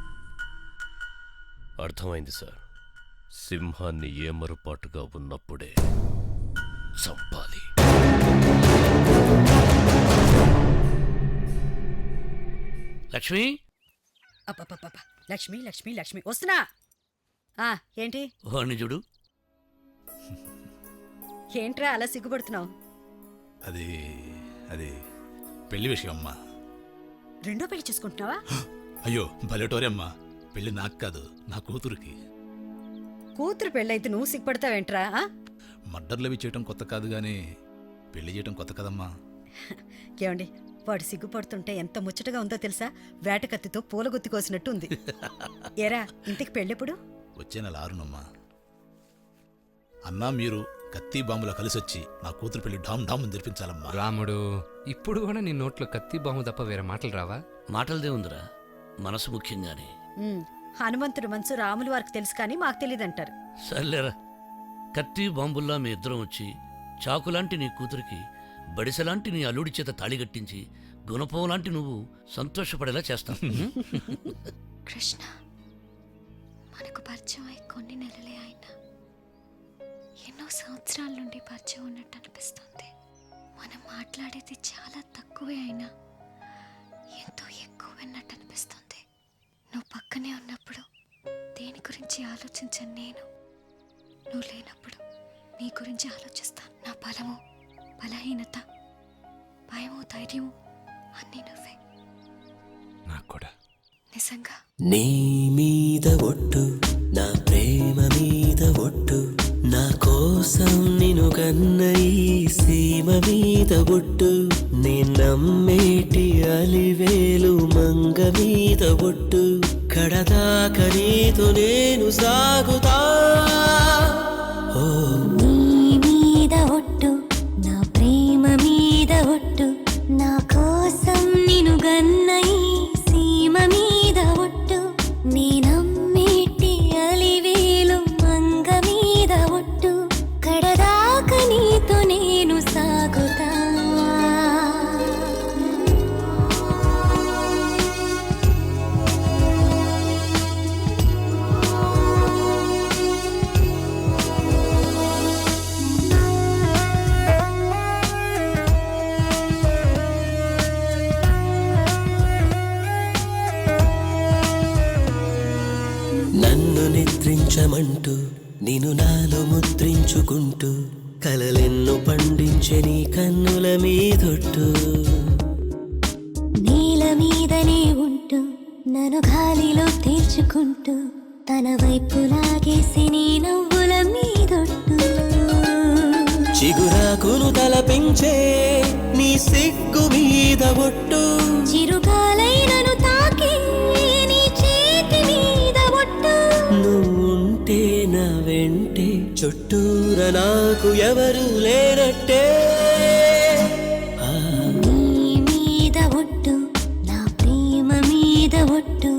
అర్థమైంది సార్. సింహాన్ని ఏమరుపాటుగా ఉన్నప్పుడే చంపాలి. లక్ష్మి, అప్పప్ప, లక్ష్మి లక్ష్మి లక్ష్మి వస్తున్నా. ఏంటి వాణ్ణి చూడు. ఏంట్రా అలా సిగ్గుపడుతున్నావు? అది పెళ్లి విషయం అమ్మా. రెండో పెళ్లి చేసుకుంటున్నావా? అయ్యో బలెటోరే అమ్మా, పెళ్లి నాకు కాదు, నా కూతురికి. కూతురు పెళ్ళైతే నువ్వు సిగ్గుపడతావేంట్రా? మర్డర్లవి చేయటం కొత్త కాదు గానీ పెళ్లి చేయటం కొత్త కదమ్మా. ఏమండి, వాడు సిగ్గుపడుతుంటే ఎంత ముచ్చటగా ఉందో తెలుసా? వేటకత్తితో పూలగొత్తి కోసినట్టు ఉంది. ఏరా, ఇంటికి పెళ్ళెప్పుడు? వచ్చే నెల 6నమ్మా. అన్నా మీరు కత్తి బాంబులో కలిసొచ్చి నా కూతురు పెళ్లి డామ్ డామ్ జరిపించాలమ్మా. రాముడు, ఇప్పుడు కూడా నీ నోట్లో కత్తి బాంబు తప్ప వేరే మాటలు రావా? మాటలదే ఉందిరా, మనసు ముఖ్యంగానే. హనుమంతుడు మనసు రాములు వారికి తెలుసు కానీ మాకు తెలియదంటారు. సర్లేరా, కత్తి బాంబుల్లా మీ ఇద్దరం వచ్చి చాకులాంటి నీ కూతురికి బడిసెలాంటి నీ అల్లుడి చేత తాళిగట్టించి గుణపం లాంటి నువ్వు సంతోషపడేలా చేస్తాం. కృష్ణ, మనకు పరిచయం అయి కొన్ని నెలలే అయినా ఎన్నో సంవత్సరాల నుండి పరిచయం ఉన్నట్టు అనిపిస్తుంది. మనం మాట్లాడేది చాలా తక్కువే అయినా ఎంతో ఎక్కువ విన్నట్టు అనిపిస్తుంది. నువ్వు పక్కనే ఉన్నప్పుడు దేని గురించి ఆలోచించను నేను, నువ్వు లేనప్పుడు నీ గురించి ఆలోచిస్తాను. నా బలము, బలహీనత, భయము, ధైర్యము అన్నీ నువ్వే. నాకు కూడా నిజంగా. నీ మీద ఒట్టు, నా ప్రేమ మీద ఒట్టు, నా కోసం నిన్ను కన్న ఈ సీమ మీద ఒట్టు, నే నమ్మేటి అలివేలు మంగ మీద ఒట్టు, కడదాక నీతో నేను సాగుతా. నీ మీద ఒట్టు, నా ప్రేమ మీద ఒట్టు, దాకా నీతో నేను సాగుతా. నన్ను నిద్రించమంటూ నిన్ను నాలో ముద్రించుకుంటూ కలలెన్నో పండించే నీ కన్నుల మీదొట్టు. నేల మీదనే ఉంటూ నన్ను గాలిలో తీర్చుకుంటూ తన వైపు లాగేసి నీ నవ్వుల మీదొట్టు. చిగురాకును తలపించే నీ సిగ్గు మీద ఒట్టు. చిరుగాలైనను తాకి నీ చేతి మీద ఒట్టు. నువ్వుంటే నా వెంటే చుట్టూర నాకు ఎవరు లేనట్టే. నీ మీద ఒట్టు నా ప్రేమ మీద ఒట్టు.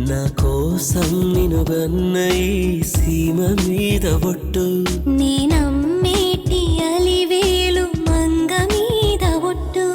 నా కోసం నిన్ను గన్న ఈ సీమ మీద ఒట్టు. నీ నమ్మేటి అలివేలు మంగ మీద ఒట్టు.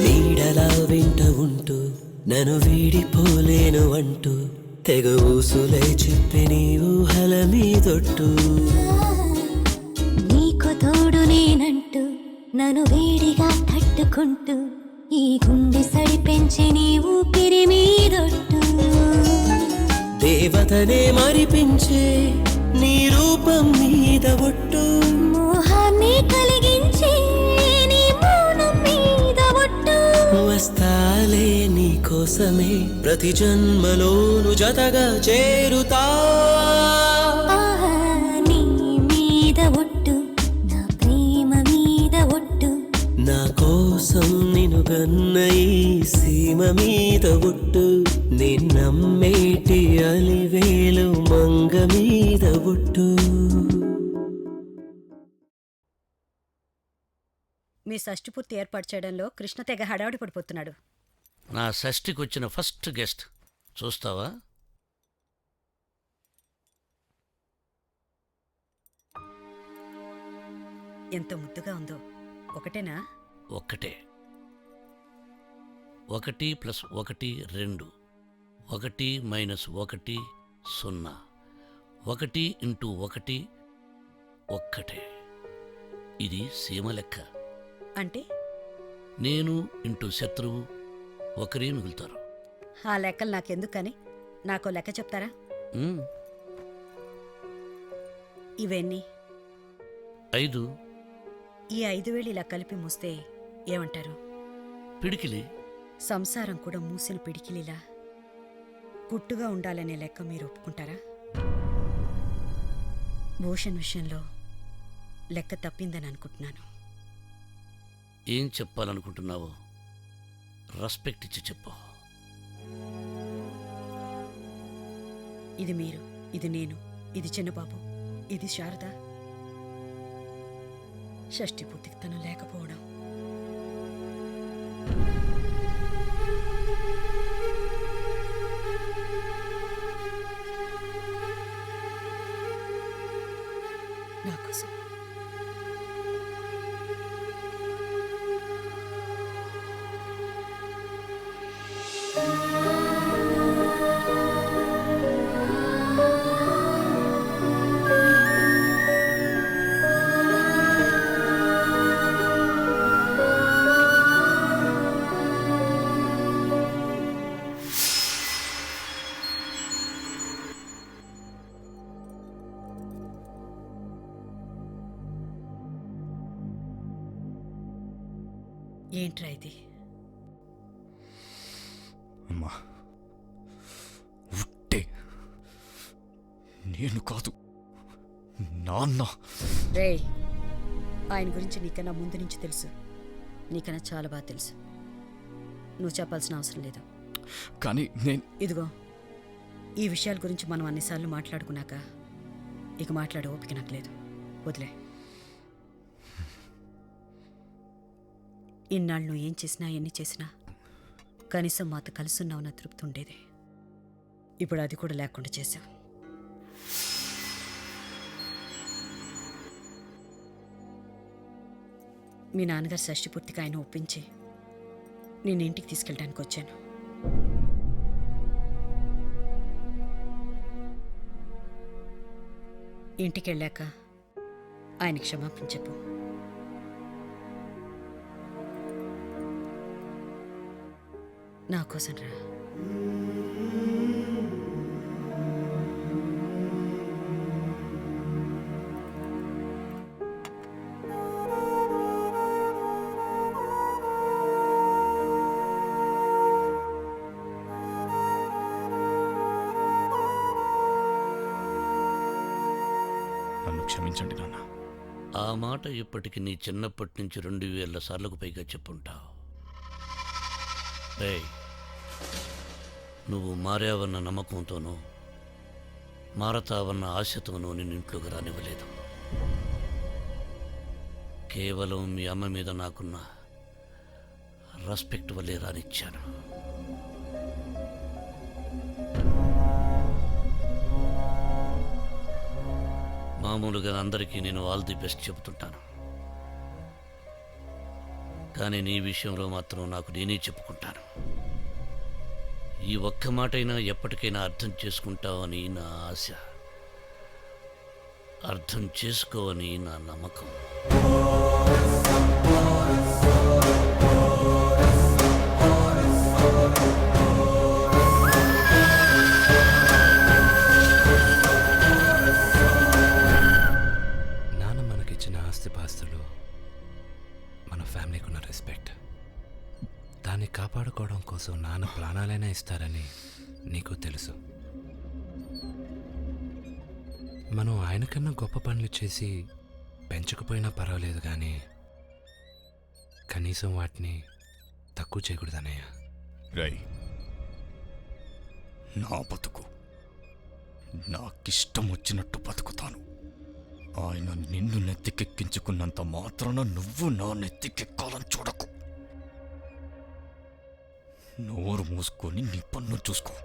నీడలా వెంట ఉంటూ నన్ను వీడిపోలేను అంటూ తెగ ఊసులై చెప్పి నీ ఊహల మీదొట్టు. నీకు తోడు నేనంటూ నన్ను వేడిగా తట్టుకుంటూ ఈ గుండె సడి పెంచి నీ ఊపిరి మీదొట్టు. దేవతనే మరిపించే నీ రూపం మీద ఒట్టు. మోహాన్ని కలిగించి నీ మౌనం మీద ఒట్టు. వస్తాలే నీ కోసమే ప్రతి జన్మలోను జతగా చేరుతా. ఆహా, నీ మీద ఒట్టు నా ప్రేమ మీద ఒట్టు. నా కోసం నిన్ను గన్న ఈ సీమ మీద ఒట్టు. నిన్నమ్మేటి అలివేలు మంగ మీద ఒట్టు. మీ షష్టిపూర్తి ఏర్పాటు చేయడంలో కృష్ణ తెగ హడావుడి పడిపోతున్నాడు. నా షష్ఠికి వచ్చిన ఫస్ట్ గెస్ట్ చూస్తావా? ఎంత ముద్దుగా ఉందో. ఒకటేనా? ఒక్కటే. 1 + 1 2. 1 - 1 0. 1 × 1 ఒక్కటే. ఇది సీమ లెక్క. అంటే నేను ఇంటూ శత్రువు ఒకరే మిగులుతారు. ఆ లెక్కలు నాకెందుకని నాకో లెక్క చెప్తారా? ఇవన్నీ 5. ఈ 5,000 ఇలా కలిపి మూస్తే ఏమంటారు? పిడికిలి. సంసారం కూడా మూసిన పిడికిలిలా గుట్టుగా ఉండాలనే లెక్క మీరు ఒప్పుకుంటారా? భూషణ్ విషయంలో లెక్క తప్పిందని అనుకుంటున్నాను. ఏం చెప్పాలనుకుంటున్నావో రెస్పెక్ట్ ఇచ్చి చెప్పు. ఇది మీరు, ఇది నేను, ఇది చిన్నబాబు, ఇది శారద. షష్ఠి పూర్తికి తను లేకపోవడం. నా కోసం ఏంట్రా ఇది? అమ్మా ఉట్టే. నేను కాదు, నాన్న. రేయ్, ఆయన గురించి నీకన్నా ముందు నుంచి తెలుసు. నీకన్నా చాలా బాగా తెలుసు. నువ్వు చెప్పాల్సిన అవసరం లేదు. కానీ నేను ఇదిగో ఈ విషయాల గురించి మనం అన్నిసార్లు మాట్లాడుకున్నాక ఇక మాట్లాడే ఓపిక నాకు లేదు. వదిలే. ఇన్నాళ్ళు నువ్వు ఏం చేసినా ఎన్ని చేసినా కనీసం మాతో కలుసున్నావున్న తృప్తి ఉండేది. ఇప్పుడు అది కూడా లేకుండా చేశావు. మీ నాన్నగారు షష్ఠి పూర్తిగా ఆయన ఒప్పించి నేను ఇంటికి తీసుకెళ్ళడానికి వచ్చాను. ఇంటికి వెళ్ళాక ఆయన క్షమాపణ చెప్పు. నా కోసం రా. నన్ను క్షమించండి నాన్న. ఆ మాట ఇప్పటికి నీ చిన్నప్పటి నుంచి 2000 సార్లకు పైగా చెప్పుంటావు. రేయ్, నువ్వు మారావన్న నమ్మకంతోనూ మారతావన్న ఆశతోనూ నేను ఇంట్లోకి రానివ్వలేదు. కేవలం మీ అమ్మ మీద నాకున్న రెస్పెక్ట్ వల్లే రానిచ్చాను. మామూలుగా అందరికీ నేను ఆల్ ది బెస్ట్ చెబుతుంటాను, కానీ నీ విషయంలో మాత్రం నాకు నేనే చెప్పుకుంటాను. ఈ ఒక్క మాటైనా ఎప్పటికైనా అర్థం చేసుకుంటావని నా ఆశ, అర్థం చేసుకోవని నా నమ్మకం. నాన్న మనకిచ్చిన ఆస్తిపాస్తులు మన ఫ్యామిలీకి ఉన్న రెస్పెక్ట్, దాన్ని కాపాడుకోవడం కోసం నాన్న ప్రాణాలైనా ఇస్తారని నీకు తెలుసు. మనం ఆయనకన్నా గొప్ప పనులు చేసి పెంచకపోయినా పర్వాలేదు, కానీ కనీసం వాటిని తక్కువ చేయకూడదన్నయ్య. రై, నా బతుకు నాకిష్టం వచ్చినట్టు బతుకుతాను. ఆయన నిన్ను నెత్తికెక్కించుకున్నంత మాత్రాన నువ్వు నా నెత్తికెక్కాలని చూడకు. నోరు మూసుకొని నీ పన్ను చూసుకో.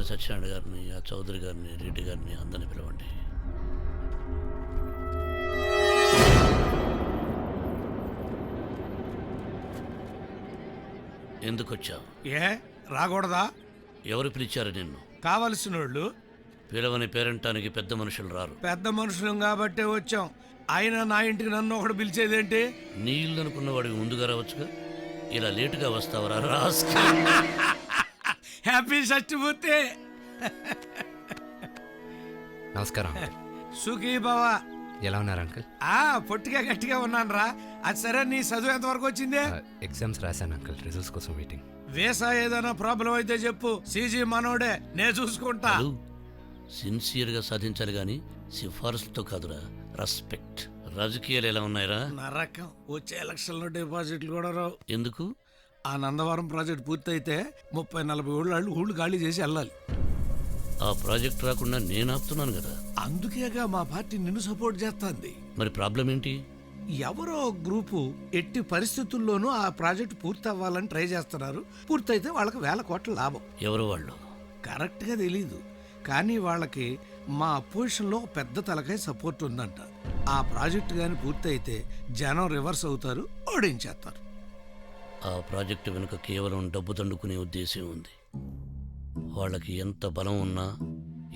సత్యనారాయణ గారిని, ఆ చౌదరి గారిని, రెడ్డి గారిని అందరిని పిలవండి. ఎందుకు వచ్చావు? ఏ రాకూడదా? ఎవరు పిలిచారు నిన్ను? కావలసిన వాళ్ళు. పిలవని పేరంటానికి పెద్ద మనుషులు రారు. పెద్ద మనుషులం కాబట్టే వచ్చాం. అయినా నా ఇంటికి నన్ను ఒకడు పిలిచేదేంటి? నీ ఇల్లు అనుకున్న వాడికి ముందుగా రావచ్చుగా. ఇలా లేటుగా వస్తావరా రాస్క. హ్యాపీ షష్ఠిపూర్తి. నమస్కారం. సుఖీ బావా. ఎలా ఉన్నారు అంకుల్? పొట్టిగా గట్టిగా ఉన్నాను రా. అది సరే, నీ చదువు ఎంతవరకు వచ్చిందే? ఎగ్జామ్స్ రాశాను అంకుల్, రిజల్ట్స్ కోసం వెయిటింగ్. వీసా ఏదైనా ప్రాబ్లం అయితే చెప్పు, సీజీ మనోడే, నేను చూసుకుంటా. సిన్సియర్గా సాధించాలి కానీ సిఫారసులతో కాదురా, రెస్పెక్ట్. రాజకీయాలు ఎలా ఉన్నాయిరా? నరకం. వచ్చే ఎలక్షన్లో డిపాజిట్లు కూడా రావు. ఎందుకు? ఆ నందవరం ప్రాజెక్ట్ పూర్తయితే 30-40 ఊళ్ళు ఖాళీ చేసి వెళ్ళాలి. ఆ ప్రాజెక్ట్ రాకుండా నేను ఆపుతున్నాను కదా. అందుకేగా మా పార్టీ నిన్ను సపోర్ట్ చేస్తుంది. మరి ప్రాబ్లం ఏంటి? ఎవరో గ్రూపు ఎట్టి పరిస్థితుల్లోనూ ఆ ప్రాజెక్ట్ పూర్తి అవ్వాలని ట్రై చేస్తున్నారు. పూర్తయితే వాళ్ళకి 1000 కోట్ల లాభం. ఎవరు వాళ్ళు? కరెక్ట్గా తెలీదు, కానీ వాళ్ళకి మా అపోజిషన్లో పెద్ద తలకాయ సపోర్ట్ ఉందంట. ఆ ప్రాజెక్టు కానీ పూర్తయితే జనం రివర్స్ అవుతారు, ఓడించేస్తారు. ఆ ప్రాజెక్టు వెనుక కేవలం డబ్బు దండుకునే ఉద్దేశం ఉంది. వాళ్ళకి ఎంత బలం ఉన్నా,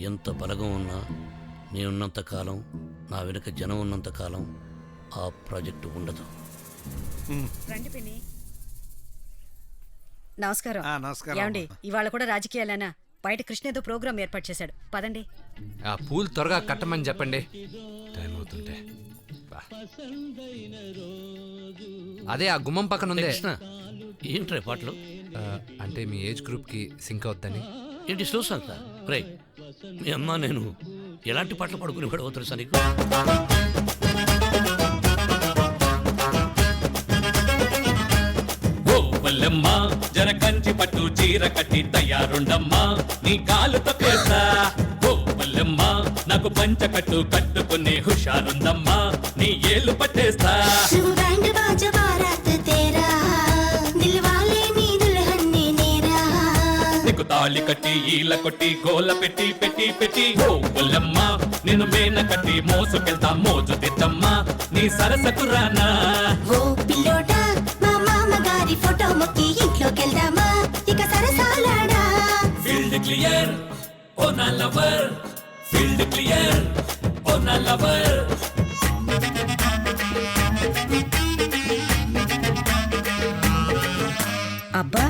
ఎంత బలగం ఉన్నా, నేనున్నంత కాలం, నా వెనుక జనం ఉన్నంత కాలం ఆ ప్రాజెక్టు ఉండదు. రండి పిన్ని. నమస్కారం. నమస్కారం. ఏమండి, ఇవాళ కూడా రాజకీయాలేనా? బయట కృష్ణ ఏదో ప్రోగ్రామ్ ఏర్పాటు చేశాడు. పదండి. ఆ పూలు త్వరగా కట్టమని చెప్పండి, టైం అవుతుంటే. బా. అదే ఆ గుమ్మం పక్కన ఉందే. ఏంట్రా పాటలు? అంటే మీ ఏజ్ గ్రూప్కి సింక్ అవుద్దని. ఏంటి స్లోస్ అంతా? రే మీ అమ్మ నేను ఎలాంటి పాటలు పడుకుని కూడా తెలుసా నీకు? ఓవల్లమ్మా జర కంచి పట్టు చీర కట్టి తయారుండమ్మా నీ కాలు తప్పేస్తా. ఓవల్లమ్మా నాకు పంచ కట్టు కట్టుకునే హుషారుందమ్మా నీ ఏళ్ళు పట్టేస్తా. నీకు తాళి కట్టి ఈల కొట్టి గోల పెట్టి పెట్టి పెట్టి ఓవల్లమ్మా నేను మేన కట్టి మోసుకెళ్తా మోజు తెద్దమ్మా నీ సరసకు రానా. ఫోటో మొక్కి ఇంట్లోకెళ్దామా ఇక సరసాలాడా. ఫీల్డ్ క్లియర్ ఓ నా లవర్, ఫీల్డ్ క్లియర్ ఓ నా లవర్. అబ్బా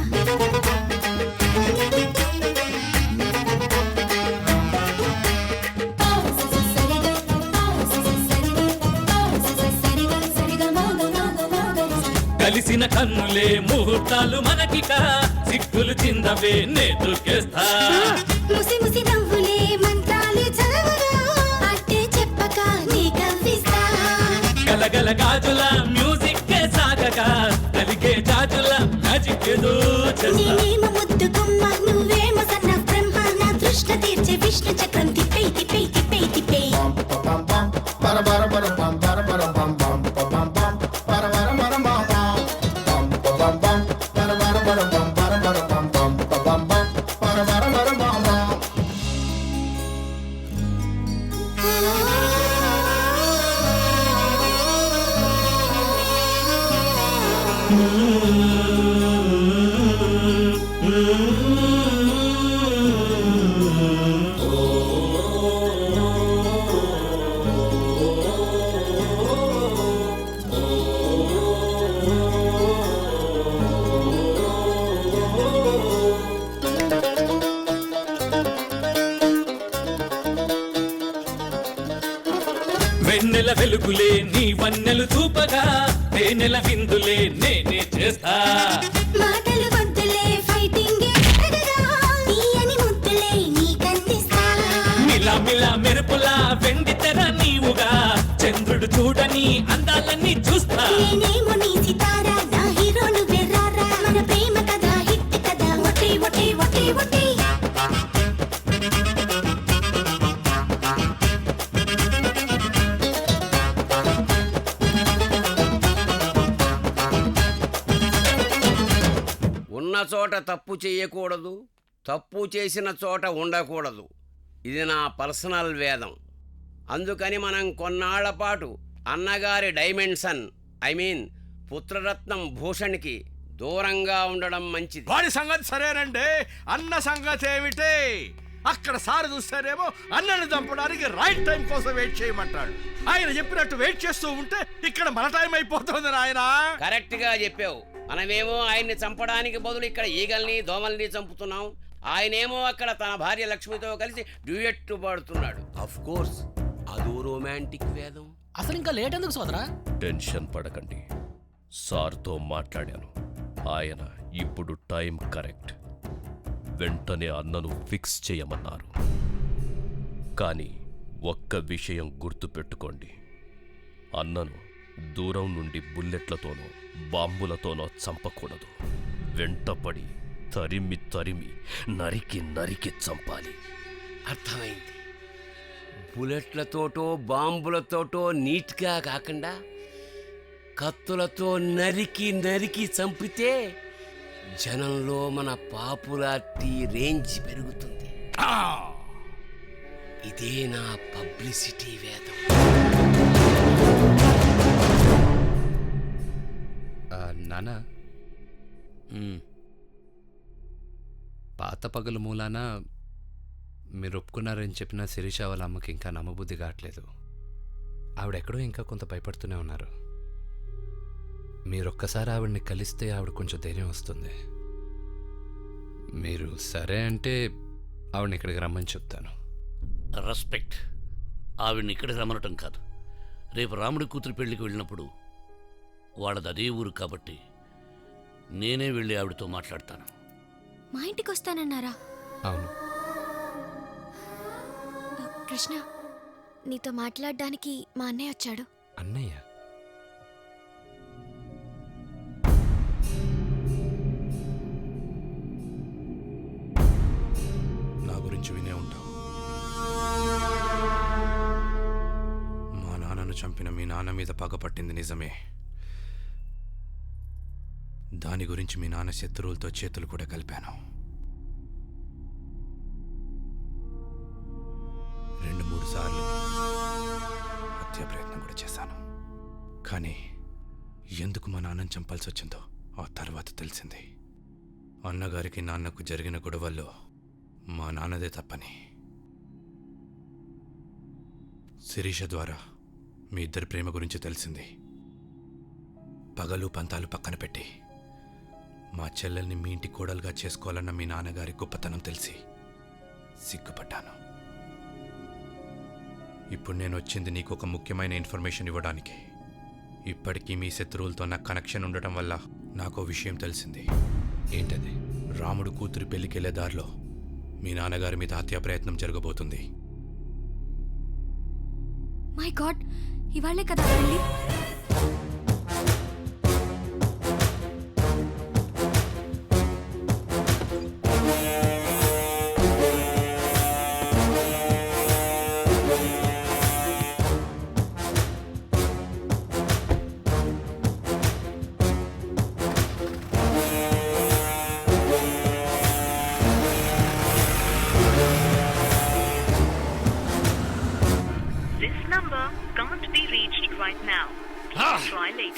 కలిసిన కన్నులే ముహూర్తాలు మనకిక సిగ్గులు చిందవే నే దూకేస్తా. ముసి ముసి నవ్వులే మంత్రాలు చదవగా అట్టే చెప్పక నీ కవ్విస్తా. గలగల గాజుల మ్యూజిక్ కే సాగగా కలిగే జాజుల మ్యాజిక్ ఏదో చేస్తా. నేనేమో ముద్దు గుమ్మ నువ్వేమో సన్న బ్రహ్మ నా దృష్ట తీర్చే విష్ణు చక్రం తిప్పే తిప్పే తిప్పే తిప్పే. వెన్నెల వెలుగులే నీ వన్నెలు చూపగా తేనెల విందులే నేనే చేస్తా. మాటలు వద్దులే ఫైటింగ్ తీయని ముద్దులే నీకందిస్తా. మిలా మిలా మెరుపులా వెండి తెర నీవుగా చంద్రుడు చూడని అందాలన్నీ చూస్తా. నేనేమో నీ సితారా నా హీరోలు వెర్రారా మన ప్రేమ కథ హిట్ కథ ఒటే ఒటే ఒటే ఒటే. ఉన్న చోట తప్పు చేయకూడదు, తప్పు చేసిన చోట ఉండకూడదు. ఇది నా పర్సనల్ వేదం. అందుకని మనం కొన్నాళ్ల పాటు అన్నగారి డైమెన్షన్ పుత్రరత్నం భూషణ్కి దూరంగా ఉండడం మంచిది. వాడి సంగతి సరేనండి, అన్న సంగతి ఏమిటి? అక్కడ సార్ చూస్తారేమో అన్నని చంపడానికి రైట్ టైం కోసం వెయిట్ చేయమంటాడు. ఆయన చెప్పినట్టు వెయిట్ చేస్తూ ఉంటే ఇక్కడ మన టైం అయిపోతుంది నాయన. కరెక్ట్ గా చెప్పావు. మనమేమో ఆయన్ని చంపడానికి బదులు ఇక్కడ ఈగల్ని దోమల్ని చంపుతున్నాం. ఆయనేమో అక్కడ తన భార్య లక్ష్మితో కలిసి డ్యూయెట్ పాడుతున్నాడు. ఆఫ్ కోర్స్ అదో రొమాంటిక్ వేదం. అసలు ఇంకా లేట్ ఎందుకు సోదరా? టెన్షన్ పడకండి, సార్తో మాట్లాడాను. ఆయన ఇప్పుడు టైం కరెక్ట్. వెంటనే అన్నను ఫిక్స్ చేయమన్నారు. కానీ ఒక్క విషయం గుర్తుపెట్టుకోండి, అన్నను దూరం నుండి బుల్లెట్లతోనో బాంబులతోనో చంపకూడదు. వెంటపడి తరిమి తరిమి నరికి నరికి చంపాలి. అర్థమైంది. బుల్లెట్లతోటో బాంబులతోటో నీట్గా కాకుండా కత్తులతో నరికి నరికి చంపితే జనంలో మన పాపులారిటీ రేంజ్ పెరుగుతుంది. ఇదే నా పబ్లిసిటీ వేదం. నాన్న, పాత పగలు మూలాన మీరు ఒప్పుకున్నారని చెప్పిన శిరీష వాళ్ళ అమ్మకి ఇంకా నమ్మబుద్ధి కావట్లేదు. ఆవిడెక్కడో ఇంకా కొంత భయపడుతూనే ఉన్నారు. మీరొక్కసారి ఆవిడ్ని కలిస్తే ఆవిడ కొంచెం ధైర్యం వస్తుంది. మీరు సరే అంటే ఆవిడని ఇక్కడికి రమ్మని చెప్తాను. రెస్పెక్ట్. ఆవిడ్ని ఇక్కడికి రమ్మనటం కాదు, రేపు రాముడి కూతురు పెళ్లికి వెళ్ళినప్పుడు వాళ్ళది అదే ఊరు కాబట్టి నేనే వెళ్ళి ఆవిడతో మాట్లాడతాను. మా ఇంటికి వస్తానన్నారా? అవును. కృష్ణ, నీతో మాట్లాడడానికి మా అన్నయ్య వచ్చాడు. అన్నయ్య? నా గురించి వినే ఉంటావు. మా నాన్నను చంపిన మీ నాన్న మీద పగపట్టింది నిజమే. దాని గురించి మీ నాన్న శత్రువులతో చేతులు కూడా కలిపాను. 2-3 సార్లు హత్య ప్రయత్నం కూడా చేశాను. కానీ ఎందుకు మా నాన్నని చంపాల్సి వచ్చిందో ఆ తర్వాత తెలిసింది. అన్నగారికి నాన్నకు జరిగిన గొడవల్లో మా నాన్నదే తప్పని. శిరీష ద్వారా మీ ఇద్దరి ప్రేమ గురించి తెలిసింది. పగలు పంతాలు పక్కన పెట్టి మా చెల్లెల్ని మీ ఇంటి కోడలుగా చేసుకోవాలన్న మీ నాన్నగారి గొప్పతనం తెలిసి సిగ్గుపడ్డాను. ఇప్పుడు నేను వచ్చింది నీకు ఒక ముఖ్యమైన ఇన్ఫర్మేషన్ ఇవ్వడానికి. ఇప్పటికీ మీ శత్రువులతో నాకు కనెక్షన్ ఉండటం వల్ల నాకో విషయం తెలిసింది. ఏంటది? రాముడు కూతురు పెళ్లికెళ్లే దారిలో మీ నాన్నగారి మీద హత్యా ప్రయత్నం జరగబోతుంది. మై గాడ్, ఇవాళ్లే కదా పెళ్ళి.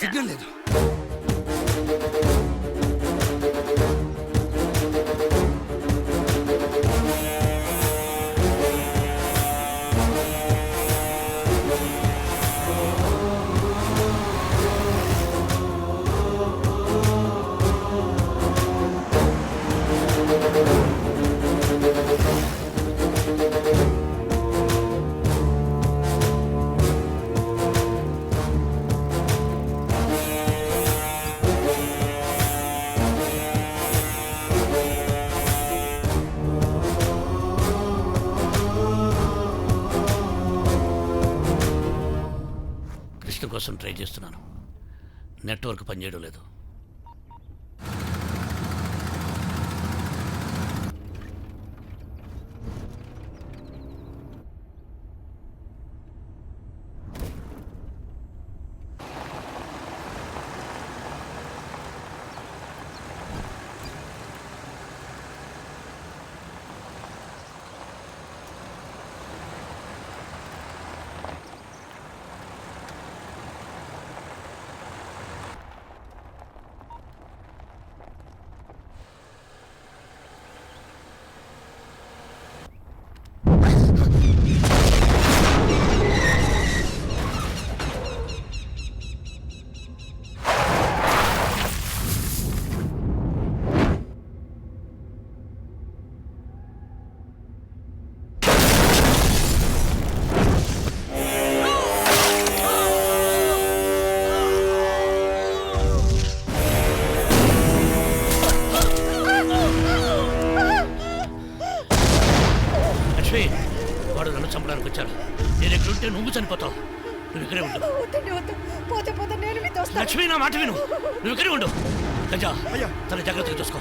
సిగ్నల్ లేదు. కోసం ట్రై చేస్తున్నాను, నెట్వర్క్ పనిచేయడం లేదు. వాడు నన్ను చంపడానికి వచ్చాడు. నేను ఎక్కడుంటే నువ్వు చనిపోతావు. నువ్వు ఇక్కడే ఉండు. లక్ష్మి, నా మాట విను. నువ్వు ఇక్కడే ఉండు. గజా, తన జాగ్రత్తగా చూసుకో.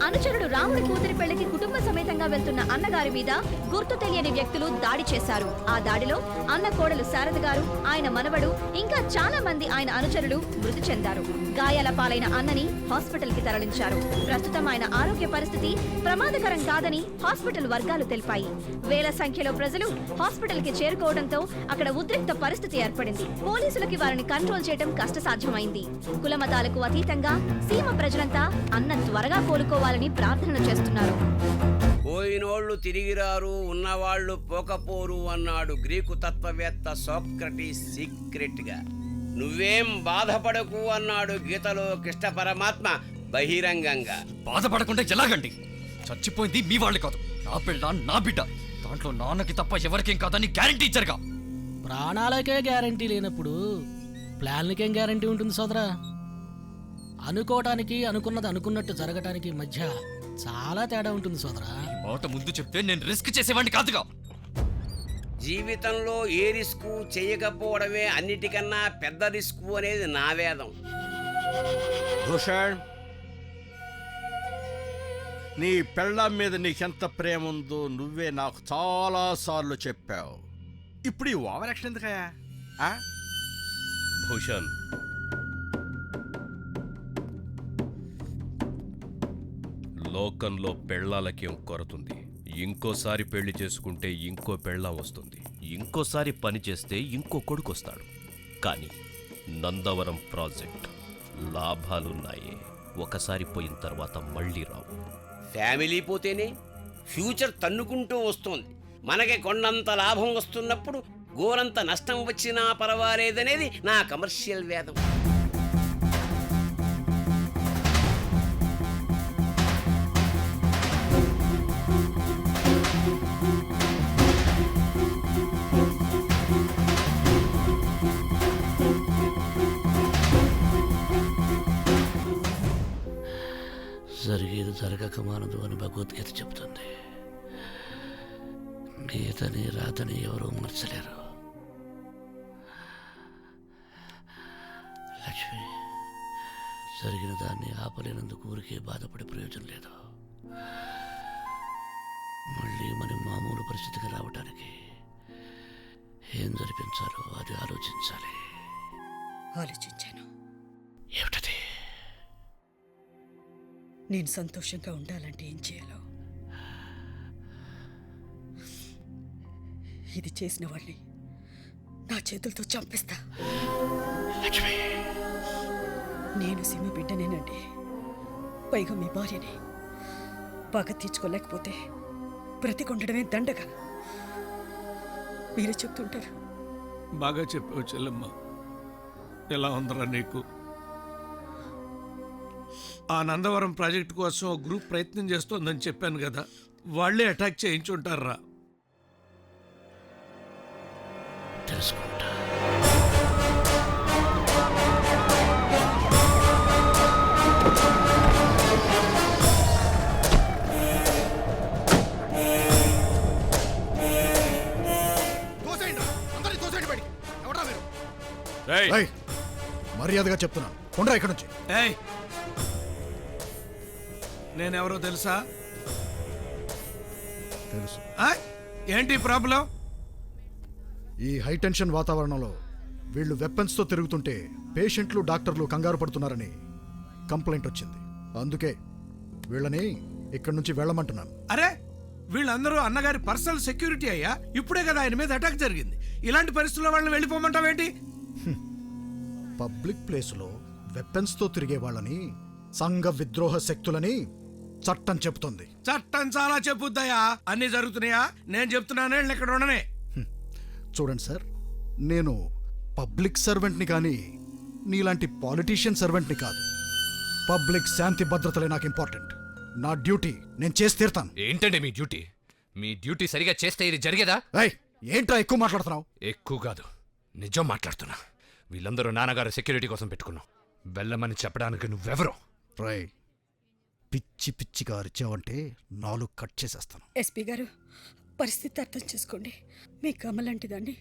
అనుచరుడు రాముడి కూతురి పెళ్లికి కుటుంబ సమేతంగా వెళ్తున్న అన్నగారి మీద గుర్తు తెలియని వ్యక్తులు దాడి చేశారు. ఆ దాడిలో అన్న కోడలు శారద గారు, ఆయన మనవడు, ఇంకా చాలా మంది ఆయన అనుచరులు మృతి చెందారు. గాయాల పాలైన అన్నని హాస్పిటల్ కి తరలించారు. ప్రస్తుతం ఆయన ఆరోగ్య పరిస్థితి ప్రమాదకరం కాదని హాస్పిటల్ వర్గాలు తెలిపాయి. వేల సంఖ్యలో ప్రజలు హాస్పిటల్ కి చేరుకోవడంతో అక్కడ ఉద్రిక్త పరిస్థితి ఏర్పడింది. పోలీసులకి వారిని కంట్రోల్ చేయడం కష్టసాధ్యమైంది. కులమతాలకు అతీతంగా సీమ ప్రజలంతా అన్న త్వరగా కోలుకోవాలని ప్రార్థనలు చేస్తున్నారు. పోయినోళ్లు తిరిగిరారు, ఉన్నవాళ్లు పోకపోరు అన్నాడు గ్రీకు తత్వవేత్త సోక్రటీస్ సీక్రెట్ గా. నువ్వేం బాధపడకు అన్నాడు గీతలో కృష్ణ పరమాత్మ బహిరంగంగా. బాధపడకుండా ఎలాగండి? చచ్చిపోయింది మీ వాళ్ళు కాదు, నా పిల్ల, నా బిడ్డ. దాంట్లో నాన్నకి తప్ప ఎవరికేం కాదని గ్యారంటీ ఇచ్చారుగా. ప్రాణాలకే గ్యారంటీ లేనప్పుడు ప్లాన్లకేం గ్యారంటీ ఉంటుంది సోదరా? అనుకోవటానికి, అనుకున్నది అనుకున్నట్టు జరగటానికి మధ్య చాలా తేడా ఉంటుంది సోదరా. మాట ముందు చెప్తే నేను రిస్క్ చేసేవాడిని కాదుగా. జీవితంలో ఏ రిస్కు చేయకపోవడమే అన్నిటికన్నా పెద్ద రిస్కు అనేది నా వేదం. భూషణ్, నీ పెళ్ళాం మీద నీకెంత ప్రేమ ఉందో నువ్వే నాకు చాలా సార్లు చెప్పావు. ఇప్పుడు ఈ ఓవర్ యాక్షన్ ఎందుకయ్యా? భూషణ్, లోకంలో పెళ్ళాలకేం కొరతుంది. ఇంకోసారి పెళ్లి చేసుకుంటే ఇంకో పెళ్ళాం వస్తుంది, ఇంకోసారి పని చేస్తే ఇంకో కొడుకొస్తాడు. కానీ నందవరం ప్రాజెక్ట్ లాభాలున్నాయే, ఒకసారి పోయిన తర్వాత మళ్ళీ రావు. ఫ్యామిలీ పోతేనే ఫ్యూచర్ తన్నుకుంటూ వస్తోంది. మనకి కొండంత లాభం వస్తున్నప్పుడు గోరంత నష్టం వచ్చినా పర్వాలేదనేది నా కమర్షియల్ వేదం. జరిగేది జరగక మానదు అని భగవద్గీత చెబుతుంది. గీతని రాతని ఎవరూ మార్చలేరు. లక్ష్మి, జరిగిన దాన్ని ఆపలేనందుకు ఊరికే బాధపడే ప్రయోజనం లేదు. మళ్ళీ మన మామూలు పరిస్థితికి రావడానికి ఏం జరిపించాలో అది ఆలోచించాలి. ఆలోచించాను. ఏమిటది? నేను సంతోషంగా ఉండాలంటే ఏం చేయాలో. ఇది చేసిన వాళ్ళని నా చేతులతో చంపేస్తా. నేను సీమ బిడ్డనేనండి, పైగా మీ భార్యని. పగ తీర్చుకోలేకపోతే బ్రతికొండడమే దండగా. మీరే చెప్తుంటారు. బాగా చెప్పావు చెల్లెమ్మ. ఎలా ఉందరా నీకు? ఆ నందవరం ప్రాజెక్టు కోసం ఒక గ్రూప్ ప్రయత్నం చేస్తోందని చెప్పాను కదా, వాళ్లే అటాక్ చేయించుంటారా? తెలుసుకుంటా. మర్యాదగా చెప్తున్నాను, కొండ్రా ఇక్కడి నుంచి. నేనెవరో తెలుసా? తెలుసు. ఏంటి ప్రాబ్లం? ఈ హైటెన్షన్ వాతావరణంలో వీళ్ళు వెపన్స్తో తిరుగుతుంటే పేషెంట్లు, డాక్టర్లు కంగారు పడుతున్నారని కంప్లైంట్ వచ్చింది. అందుకే వీళ్ళని ఇక్కడి నుంచి వెళ్ళమంటున్నాను. అరే, వీళ్ళందరూ అన్నగారి పర్సనల్ సెక్యూరిటీ అయ్యా. ఇప్పుడే కదా ఆయన మీద అటాక్ జరిగింది. ఇలాంటి పరిస్థితుల్లో వాళ్ళని వెళ్ళిపోమంటావేంటి? పబ్లిక్ ప్లేస్లో వెపన్స్తో తిరిగే వాళ్ళని సంఘ విద్రోహ శక్తులని చట్టం చెబుతుంది. చట్టం చాలా చెప్పుద్దయ్యా. అన్ని జరుగుతున్నాయా? నేను చెప్తున్నానే, ఇక్కడ ఉండనే. చూడండి సార్, నేను పబ్లిక్ సర్వెంట్ని కానీ నీలాంటి పాలిటీషియన్ సర్వెంట్ని కాదు. పబ్లిక్ శాంతి భద్రతలే నాకు ఇంపార్టెంట్. నా డ్యూటీ నేను చేసి తీరుతాను. ఏంటండి మీ డ్యూటీ? మీ డ్యూటీ సరిగా చేస్తే ఇది జరిగేదా? ఏంట్రా ఎక్కువ మాట్లాడుతున్నావు? ఎక్కువ కాదు, నిజం మాట్లాడుతున్నా. వీళ్ళందరూ నాన్నగారు సెక్యూరిటీ కోసం పెట్టుకున్నాం. వెళ్ళమని చెప్పడానికి నువ్వెవరు? రై, పిచ్చి పిచ్చిగా అరిచావంటే నాలుగు కట్ చేసేస్తాను. ఎస్పీ గారు, పరిస్థితి అర్థం చేసుకోండి. మీకు అమ్మలాంటి దాన్ని,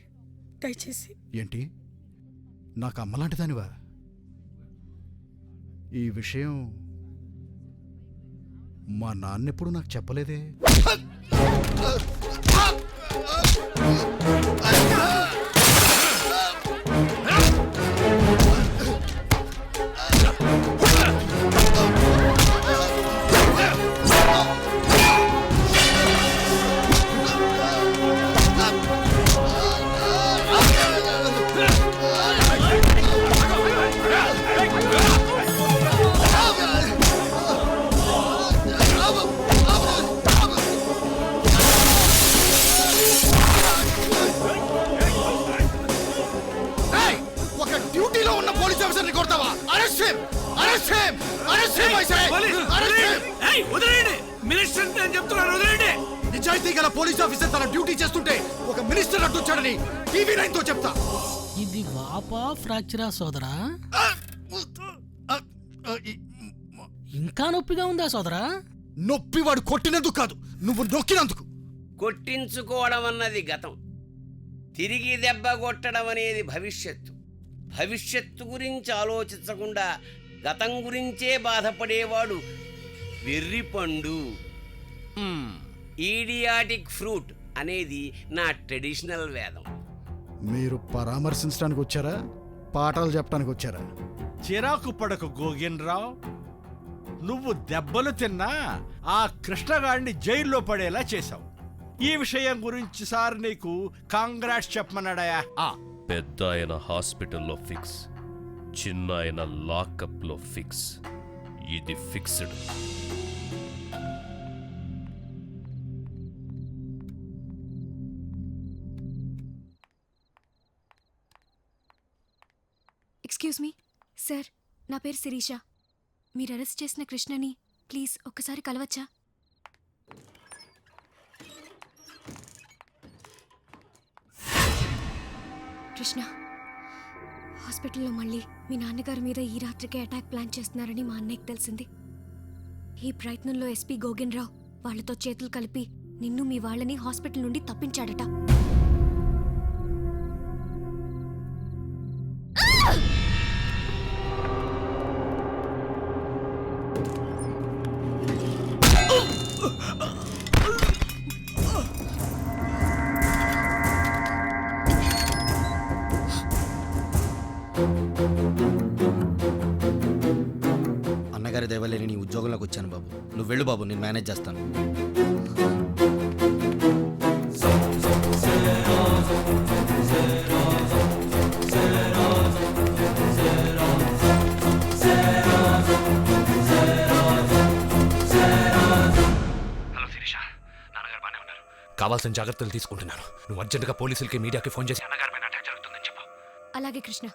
దయచేసి. ఏంటి, నాకు అమ్మలాంటి దానివా? ఈ విషయం మా నాన్నెప్పుడు నాకు చెప్పలేదే. ఒక డ్యూటీలో ఉన్న పోలీస్ ఆఫీసర్ని కొడతావా? Arrest him! Arrest him! Arrest him! I say! Arrest him! ఏయ్ వదిలేయండి, మినిస్టర్ నేను చెప్తున్నాను, వదిలేయండి. నిజాయితీ గల పోలీస్ ఆఫీసర్ తన డ్యూటీ చేస్తుంటే ఒక మినిస్టర్ అడ్డొచ్చాడని TV9 తో చెప్తా. ఇది వాపా ఫ్రాక్చరా సోదరా? ఇంకా నొప్పిగా ఉందా సోదరా? నొప్పి వాడు కొట్టినందుకు కాదు, నువ్వు నొక్కినందుకు. కొట్టించుకోవడం అన్నది గతం, తిరిగి దెబ్బ కొట్టడం అనేది భవిష్యత్తు. భవిష్యత్తు గురించి ఆలోచించకుండా గతం గురించే బాధపడేవాడు వెర్రిపండు. ఈడియాటిక్ ఫ్రూట్ అనేది నా ట్రెడిషనల్ వేదం. మీరు పరామర్శించడానికి వచ్చారా, పాఠాలు చెప్పడానికి వచ్చారా? చిరాకు పడకు గోగిన్రావు, నువ్వు దెబ్బలు తిన్నా ఆ కృష్ణగాడిని జైల్లో పడేలా చేశావు. ఈ విషయం గురించి సార్ నీకు కాంగ్రాట్స్ చెప్పమన్నాడయా. పెద్ద ఆయన హాస్పిటల్లో ఫిక్స్, చిన్న ఆయన లాకప్లో ఫిక్స్. ఇది ఫిక్స్డ్. ఎక్స్క్యూజ్ మీ సార్, నా పేరు శిరీష. మీరు అరెస్ట్ చేసిన కృష్ణని ప్లీజ్ ఒక్కసారి కలవచ్చా? కృష్ణ, హాస్పిటల్లో మళ్ళీ మీ నాన్నగారి మీద ఈ రాత్రికే అటాక్ ప్లాన్ చేస్తున్నారని మా అన్నయ్యకి తెలిసింది. ఈ ప్రయత్నంలో ఎస్పీ గోగిన్రావు వాళ్లతో చేతులు కలిపి నిన్ను మీ వాళ్ళని హాస్పిటల్ నుండి తప్పించాడట. అన్నగారి దయవల్లేని నీ ఉద్యోగంలోకి వచ్చాను బాబు. నువ్వు వెళ్ళు బాబు, నేను మేనేజ్ చేస్తాను. హలో శిరీష, నాన్నగారు బాగానే ఉన్నారు. కావాల్సిన జాగ్రత్తలు తీసుకుంటున్నాను. నువ్వు అర్జెంటుగా పోలీసులకి మీడియాకి ఫోన్ చేసి అన్నగారి మీద అటాక్ జరుగుతుందని చెప్పు. అలాగే కృష్ణ.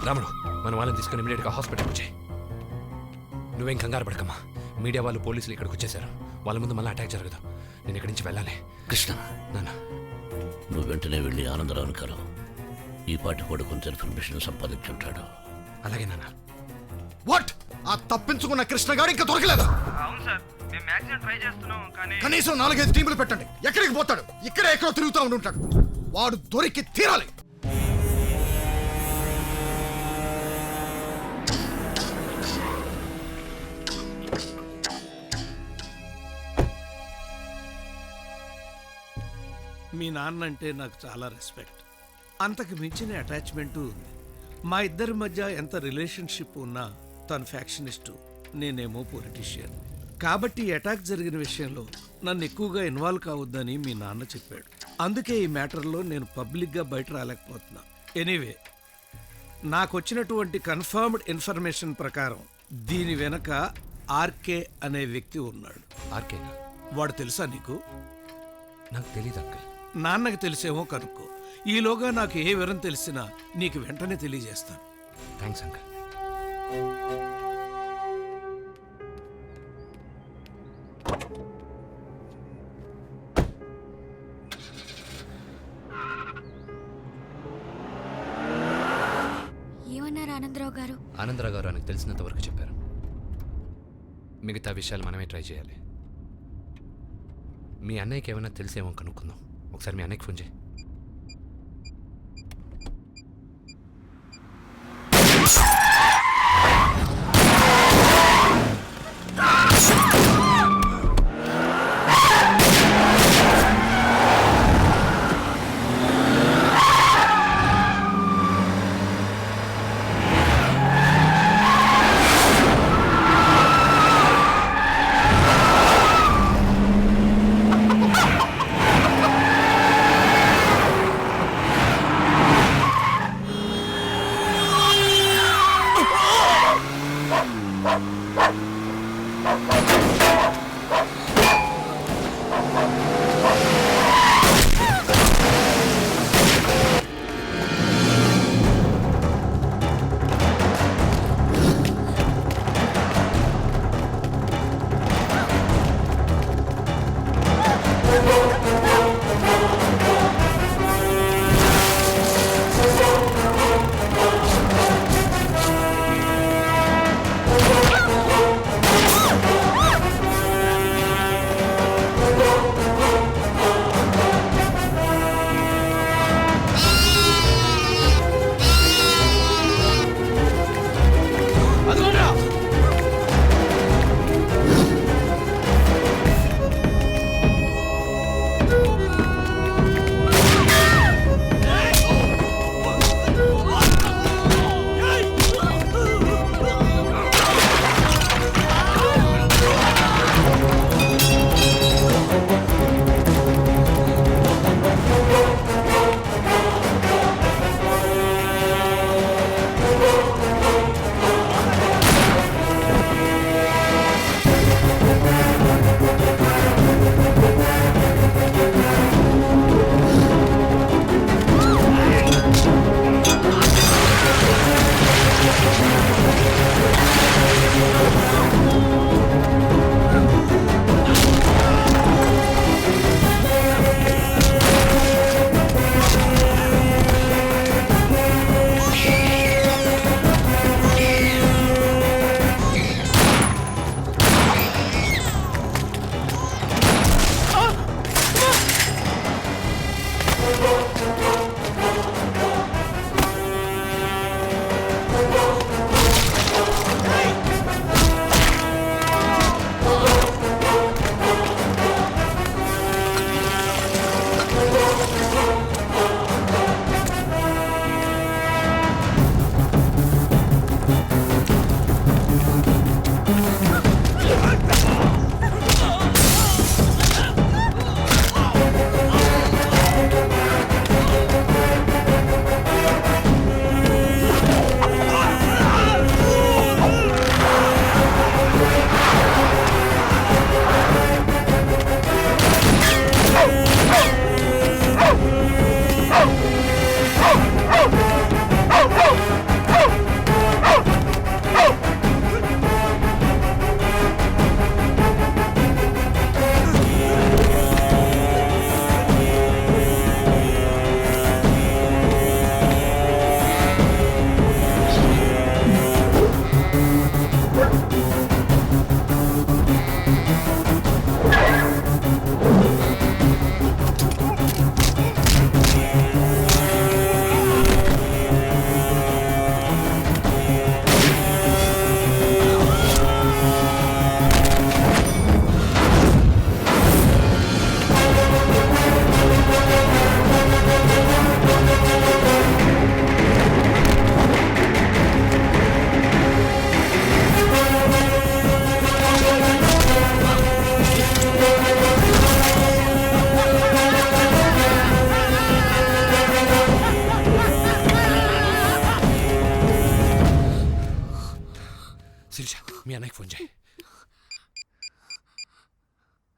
రాముడు, మన వాళ్ళని తీసుకుని ఇమీడియట్గా హాస్పిటల్కి వచ్చాయి. నువ్వేం కంగారు పడకమ్మా. మీడియా వాళ్ళు పోలీసులు ఇక్కడికి వచ్చేసారు. వాళ్ళ ముందు మళ్ళీ అటాక్ జరగదు. నేను ఇక్కడి నుంచి వెళ్ళాలి. కృష్ణ, నాన్న నువ్వు వెంటనే వెళ్ళి ఆనందరావుని కలవు. ఈ పాటి కూడా కొంత ఇన్ఫర్మేషన్ సంపాదించుంటాడు. అలాగే నాన్న. వాట్? ఆ తప్పించుకున్న కృష్ణగాడు ఇంకా దొరకలేదా? అవును సార్, మేము మ్యాక్సిమం ట్రై చేస్తున్నాం కానీ కనీసం 4-5 టీములు పెట్టండి. ఎక్కడికి పోతాడు? ఇక్కడే ఎక్కడో తిరుగుతూ ఉంటుంటాడు. వాడు దొరికి తీరాలి. మీ నాన్న అంటే నాకు చాలా రెస్పెక్ట్, అంతకు మించిన అటాచ్మెంటు ఉంది. మా ఇద్దరి మధ్య ఎంత రిలేషన్షిప్ ఉన్నా తను ఫ్యాక్షనిస్టు, నేనేమో పొలిటీషియన్. కాబట్టి ఈ అటాక్ జరిగిన విషయంలో నన్ను ఎక్కువగా ఇన్వాల్వ్ కావద్దని మీ నాన్న చెప్పాడు. అందుకే ఈ మ్యాటర్లో నేను పబ్లిక్గా బయట రాలేకపోతున్నా. ఎనీవే, నాకు వచ్చినటువంటి కన్ఫర్మ్డ్ ఇన్ఫర్మేషన్ ప్రకారం దీని వెనక ఆర్కే అనే వ్యక్తి ఉన్నాడు. ఆర్కేనా? వాడు తెలుసా నీకు? నాకు తెలీదు అంకుల్. నాన్నకి తెలిసేమో కనుక్కో. ఈలోగా నాకు ఏ వివరం తెలిసినా నీకు వెంటనే తెలియజేస్తాను. Thanks uncle. ఏమన్నారు ఆనందరావు గారు? ఆనందరావు గారు ఆయనకు తెలిసినంత వరకు చెప్పారు. మిగతా విషయాలు మనమే ట్రై చేయాలి. మీ అన్నయ్యకి ఏమైనా తెలిసేమో కనుక్కుందాం. ఒకసారి మీ అన్నయ్యకి ఫోన్ చేయి.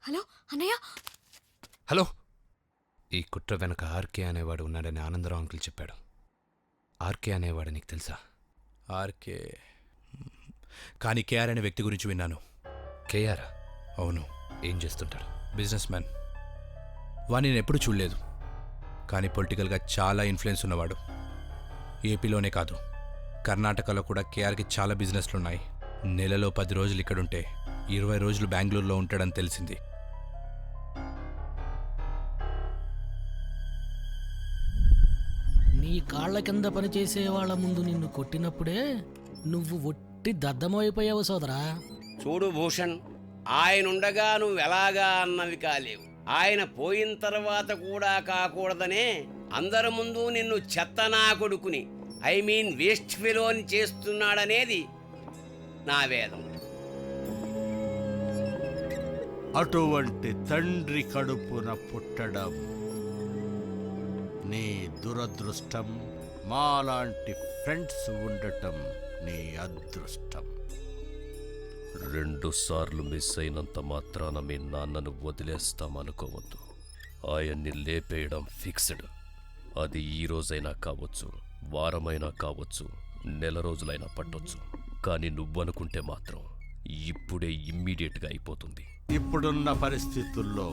హలో అన్నయ్య. హలో. ఈ కుట్ర వెనక ఆర్కే అనేవాడు ఉన్నాడని ఆనందరావు అంకుల్ చెప్పాడు. ఆర్కే అనేవాడు నీకు తెలుసా? ఆర్కే కానీ కేఆర్ అనే వ్యక్తి గురించి విన్నాను. కేఆర్? అవును. ఏం చేస్తుంటాడు? Business man. వాడిని నేను ఎప్పుడూ చూడలేదు, కానీ పొలిటికల్గా చాలా ఇన్ఫ్లుయెన్స్ ఉన్నవాడు. ఏపీలోనే కాదు, కర్ణాటకలో కూడా కేఆర్కి చాలా బిజినెస్లు ఉన్నాయి. నెలలో 10 రోజులు ఇక్కడుంటే 20 రోజులు బెంగళూరులో ఉంటాడని తెలిసింది. నీ కాళ్ల కింద పనిచేసే వాళ్ళ ముందు నిన్ను కొట్టినప్పుడే నువ్వు ఒట్టి దద్దమైపోయావు సోదరా. చూడు భూషణ్, ఆయనుండగా నువ్వు ఎలాగా అన్నవి కాలేవు. ఆయన పోయిన తర్వాత కూడా కాకూడదనే అందరి ముందు నిన్ను చెత్తనా కొడుకుని వేస్ట్ ఫెలోని చేస్తున్నాడనేది నా వేదం. అటువంటి తండ్రి కడుపున పుట్టడం నీ దురదృష్టం, మాలాంటి ఫ్రెండ్స్ ఉండటం నీ అదృష్టం. 2 సార్లు మిస్ అయినంత మాత్రాన మీ నాన్నను వదిలేస్తామనుకోవద్దు. ఆయన్ని లేపేయడం ఫిక్స్డ్. అది ఈ రోజైనా కావచ్చు, వారమైనా కావచ్చు, నెల రోజులైనా పట్టొచ్చు. కానీ నువ్వనుకుంటే మాత్రం ఇప్పుడే ఇమ్మీడియట్గా అయిపోతుంది. ఇప్పుడున్న పరిస్థితుల్లో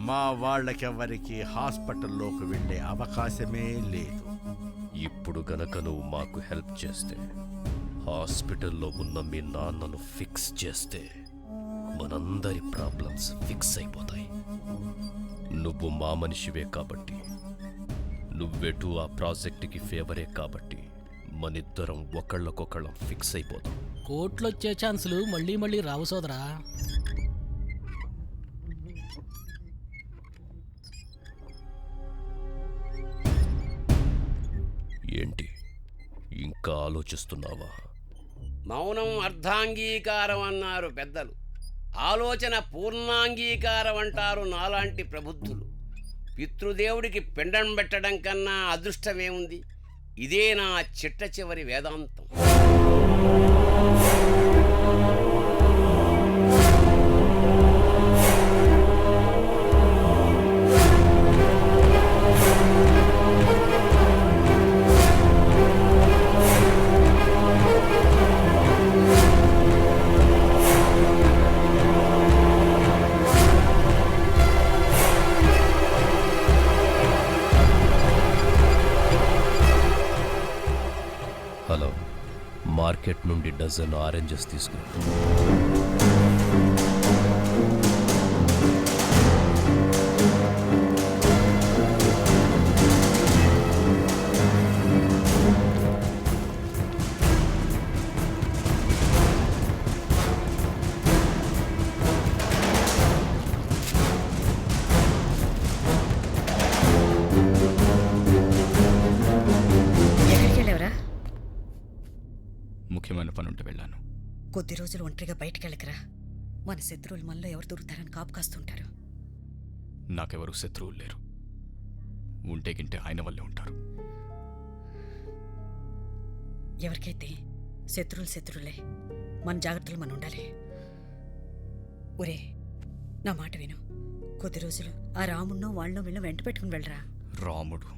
మా వాళ్ళకెవరికి హాస్పిటల్లోకి వెళ్ళే అవకాశమే లేదు. ఇప్పుడు గనక నువ్వు మాకు హెల్ప్ చేస్తే, హాస్పిటల్లో ఉన్న మీ నాన్నను ఫిక్స్ చేస్తే మనందరి ప్రాబ్లమ్స్ ఫిక్స్ అయిపోతాయి. నువ్వు మా మనిషివే కాబట్టి, నువ్వెటు ఆ ప్రాజెక్టుకి ఫేవరే కాబట్టి మనిద్దరం ఒకళ్ళకొకళ్ళం ఫిక్స్ అయిపోతాం. కోట్లొచ్చే ఛాన్సులు మళ్ళీ మళ్ళీ రావు సోదరా. ఏంటి ఇంకా ఆలోచిస్తున్నావా? మౌనం అర్ధాంగీకారం అన్నారు పెద్దలు, ఆలోచన పూర్ణాంగీకారం అంటారు నాలాంటి ప్రబుద్ధులు. పితృదేవుడికి పిండం పెట్టడం కన్నా అదృష్టమేముంది? ఇదే నా చిట్ట చివరి వేదాంతం. హలో, మార్కెట్ నుండి డజన్ ఆరెంజెస్ తీసుకురా. ముఖ్యమైన పని ఉంటే వెళ్ళాను. కొద్ది రోజులు ఒంటరిగా బయటికెళ్ళకరా. మన శత్రువులు మనలో ఎవరు దొరుకుతారని కాపు కాస్తుంటారు. నాకెవరూ శత్రువులు లేరు. ఉంటే గింటే ఆయన వల్లే ఉంటారు. ఎవరికైతే శత్రువులే. మన జాగ్రత్తలు మనం ఉండాలి. ఒరే, నా మాట విను. కొద్ది రోజులు ఆ రాముడినో వాళ్ళనో వీళ్ళో వెంట పెట్టుకుని వెళ్ళరా. రాముడు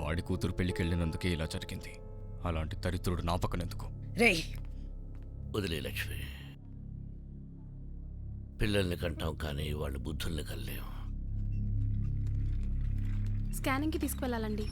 వాడి కూతురు పెళ్లికెళ్ళినందుకే ఇలా జరిగింది. అలాంటి దరిద్రుడు నా పక్కనెందుకు? రే వదిలే లక్ష్మి. పిల్లల్ని కంటాం కానీ వాళ్ళ బుద్ధుల్ని కల్లేం. స్కానింగ్కి తీసుకువెళ్ళాలండి.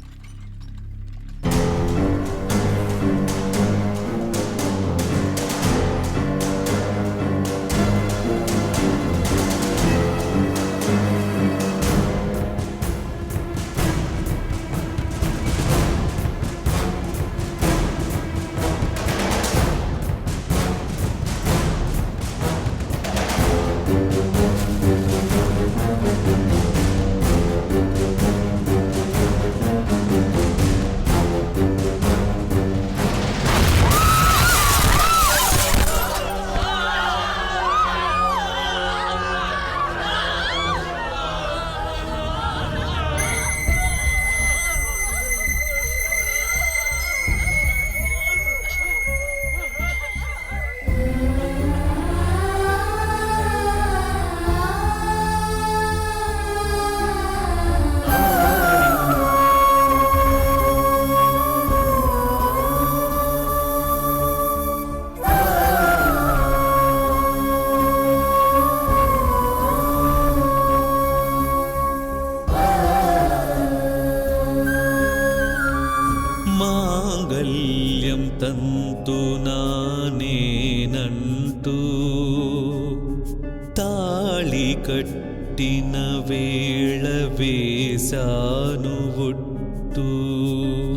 కట్టిన వేళ వేశాను ఒట్టు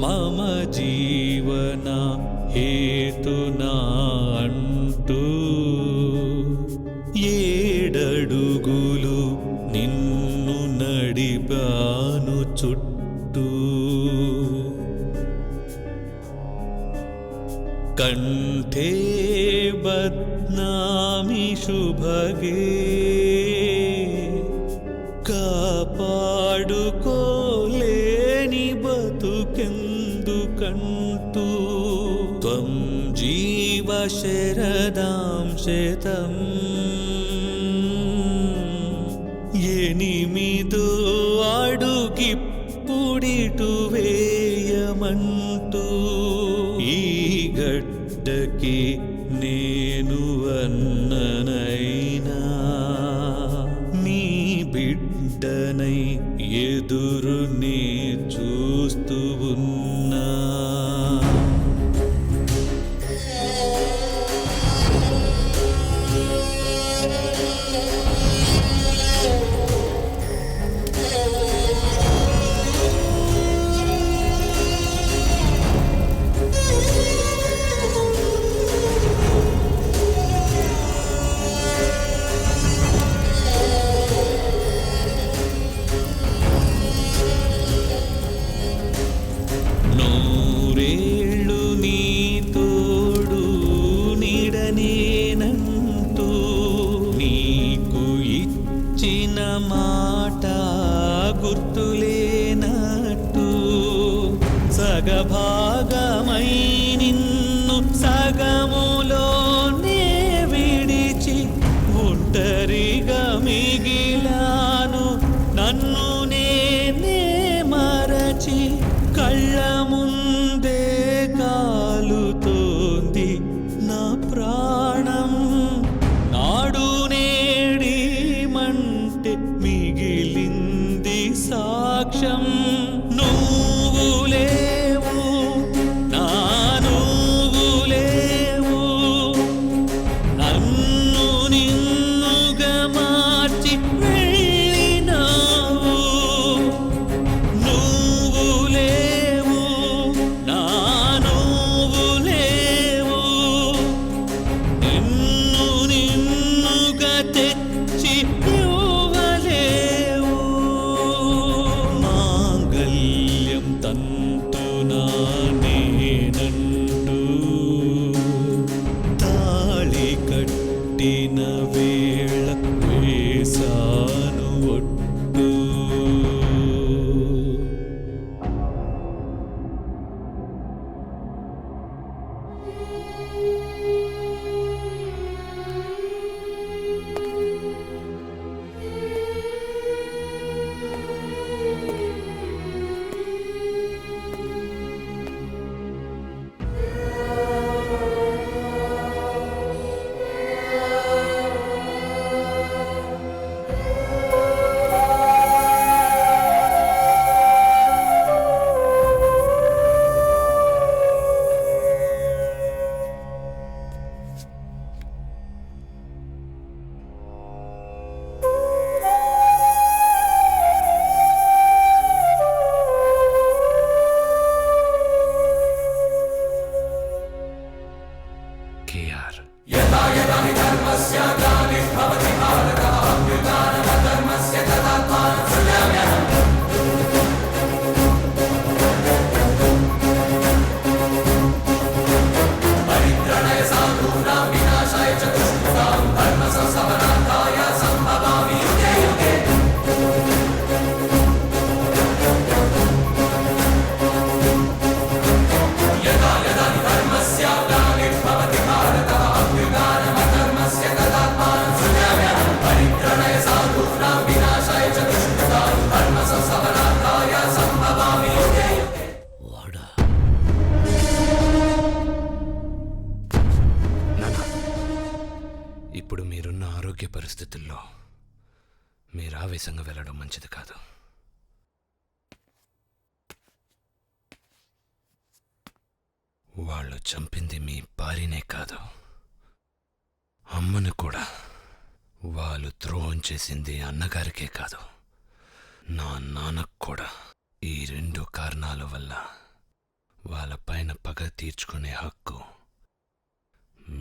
మమ జీవన హేతునా అంటూ ఏడడుగులు నిన్ను నడిపాను చుట్టూ కంఠే బద్నామి శుభగే కాపాడుకోలేని బతుకెందుకంటూ త్వం జీవ శరదాం శతం ఎనిమిదో అడుగిప్పుడిటు వేయమంటూ ఈ గడ్డకి నేను అన్ననైనా నీ బిడ్డనై ఎదురునే చూస్తూ ఉన్నా నూరేళ్ళు నీ తోడు నీడనేనంటూ నీకు ఇచ్చిన మాట గుర్తులేనట్టు సగభాగమై నిన్ను సగములోనే విడిచి ఒంటరిగా మిగిలాను నన్ను నేనే మరచి కళ్ళ ముందే కాలుతోంది నా ప్రాణం నాడు నేడిమంటే మిగిలింది సాక్ష్యం నువ్వు లేవు నా నువ్వు లేవు నన్ను నిన్నుగా మార్చి వెళ్ళినావు నువ్వు లేవు నా నువ్వు లేవు నిన్ను నిన్నుగా తెచ్చి ఇవ్వలేవు మాంగళ్యం తంతునా నేనంటూ తాళి కట్టిన వేళ వేశాను ఒట్టు కేఆర్ ఇప్పుడు మీరున్న ఆరోగ్య పరిస్థితుల్లో మీరు ఆవేశంగా వెళ్ళడం మంచిది కాదు. వాళ్ళు చంపింది మీ భార్యనే కాదు, అమ్మను కూడా. వాళ్ళు ద్రోహం చేసింది అన్నగారికే కాదు, నా నాన్నకు కూడా. ఈ 2 కారణాల వల్ల వాళ్ళ పైన పగ తీర్చుకునే హక్కు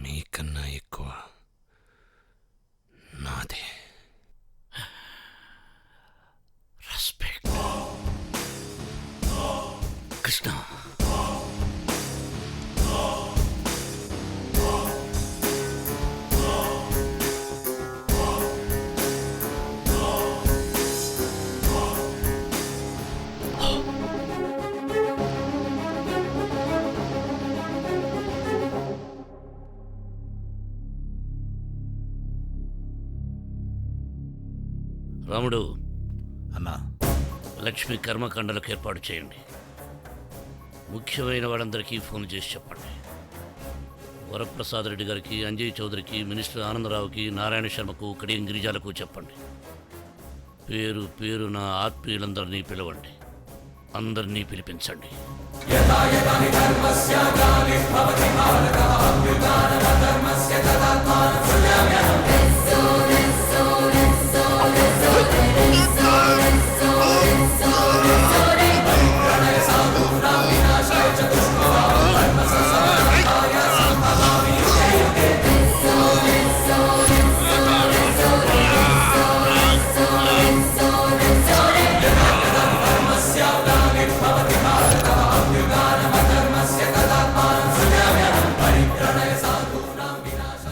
మీకన్నా ఎక్కువ నాదే. రెస్పెక్ట్. కృష్ణ, రాముడు అన్నా, లక్ష్మి కర్మకాండలకు ఏర్పాటు చేయండి. ముఖ్యమైన వాళ్ళందరికీ ఫోన్ చేసి చెప్పండి. వరప్రసాద్ రెడ్డి గారికి, అంజయ్ చౌదరికి, మినిస్టర్ ఆనందరావుకి, నారాయణ శర్మకు, కడియం గిరిజాలకు చెప్పండి. పేరు పేరు నా ఆత్మీయులందరినీ పిలవండి. అందరినీ పిలిపించండి.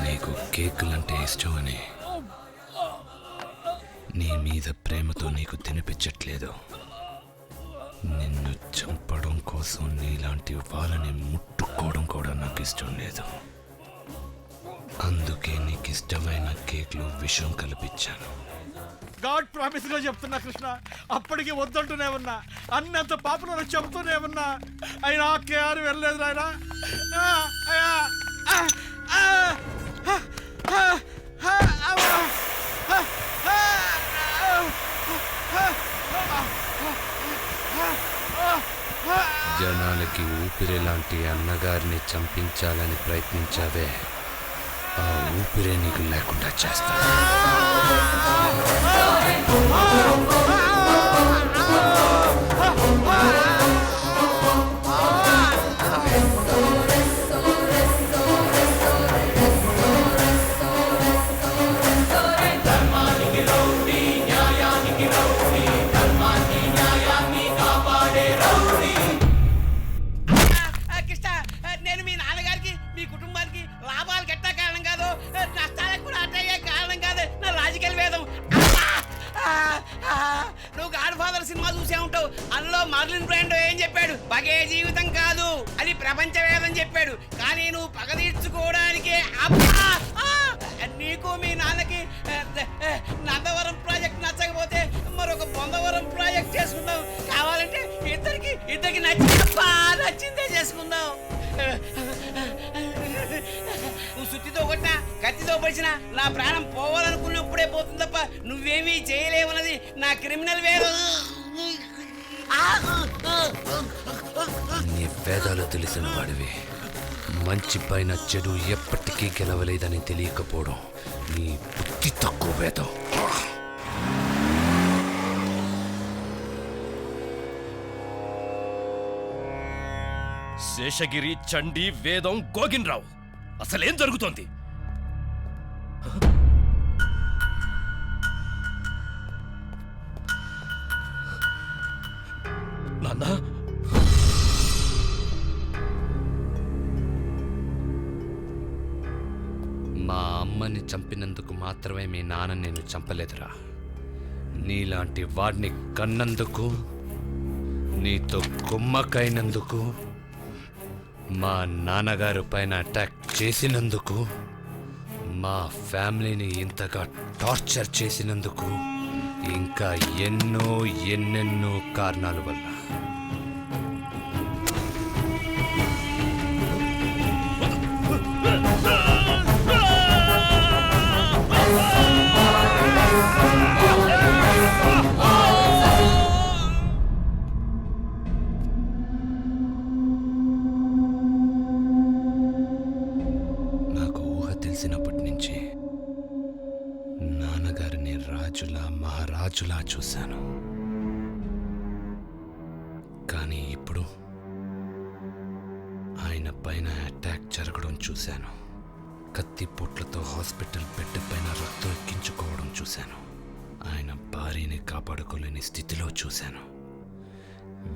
నీకు కేకులంటే ఇష్టమని నీ మీద ప్రేమతో నీకు తినిపించట్లేదు. నిన్ను చంపడం కోసం నీలాంటి వాళ్ళని ముట్టుకోవడం కూడా నాకు ఇష్టం లేదు. అందుకే నీకు ఇష్టమైన కేక్లో విషం కల్పించాను. గాడ్ ప్రామిస్ గా చెప్తున్నా కృష్ణ, అప్పటికి వద్దంటూనే ఉన్నా, అన్నంత పాపులను చెప్తూనే ఉన్నా, అయినా కేఆర్ వెళ్ళలేదు ఆయన. జనాలకి ఊపిరిలాంటి అన్నగారిని చంపించాలని ప్రయత్నించావే, ఆ ఊపిరే నీకు లేకుండా చేస్తా. కృష్ణ, నేను మీ నాన్నగారికి, మీ కుటుంబానికి లాభాలు కట్టా కారణం కాదు, నష్టాలకు కూడా అట్టయ్యే కారణం కాదు నా రాజకీయ వేదం. నువ్వు గాడ్ ఫాదర్ సినిమా చూసే ఉంటావు. అందులో మార్లిన్ బ్రాండో ఏం చెప్పాడు? పగే జీవితం కాదు, అది ప్రపంచ వేదం చెప్పాడు. కానీ నువ్వు పగ తీర్చుకోవడానికే నీకు మీ నాన్నకి నందవరం ప్రాజెక్ట్ నచ్చకపోతే మరొక బొందవరం ప్రాజెక్ట్ చేసుకుందాం. కావాలంటే ఇద్దరికి నచ్చిందే చేసుకుందాం. నువ్వు సుత్తితో కొట్టినా, కత్తితో పడిచినా నా ప్రాణం పోవాలనుకున్నప్పుడే పోతుంది తప్ప నువ్వేమీ చేయలేవన్నది నా క్రిమినల్ వేరు. నీ వేదాలు తెలిసిన వాడివి. మంచి పైన చెడు ఎప్పటికీ గెలవలేదని తెలియకపోవడం నీ బుద్ధి తక్కువ వేదం. శేషగిరి, చండి, వేదం, గోగిన్రావు, అసలేం జరుగుతోంది? నాన్నా, మా అమ్మని చంపినందుకు మాత్రమే మీ నాన్న నేను చంపలేదురా. నీలాంటి వాడిని కన్నందుకు, నీతో కుమ్మకైనందుకు, మా నాన్నగారు పైన అటాక్ చేసినందుకు, మా ఫ్యామిలీని ఇంతగా టార్చర్ చేసినందుకు, ఇంకా ఎన్నెన్నో కారణాల వల్ల. నాకు ఊహ తెలిసినప్పటి నుంచి నా రాజులా మహారాజులా చూశాను. కానీ ఇప్పుడు ఆయన పైన అటాక్ జరగడం చూశాను. కత్తిపోట్లతో హాస్పిటల్ బెడ్ పైన రక్తం ఎక్కించుకోవడం చూశాను. ఆయన భార్యని కాపాడుకోలేని స్థితిలో చూశాను.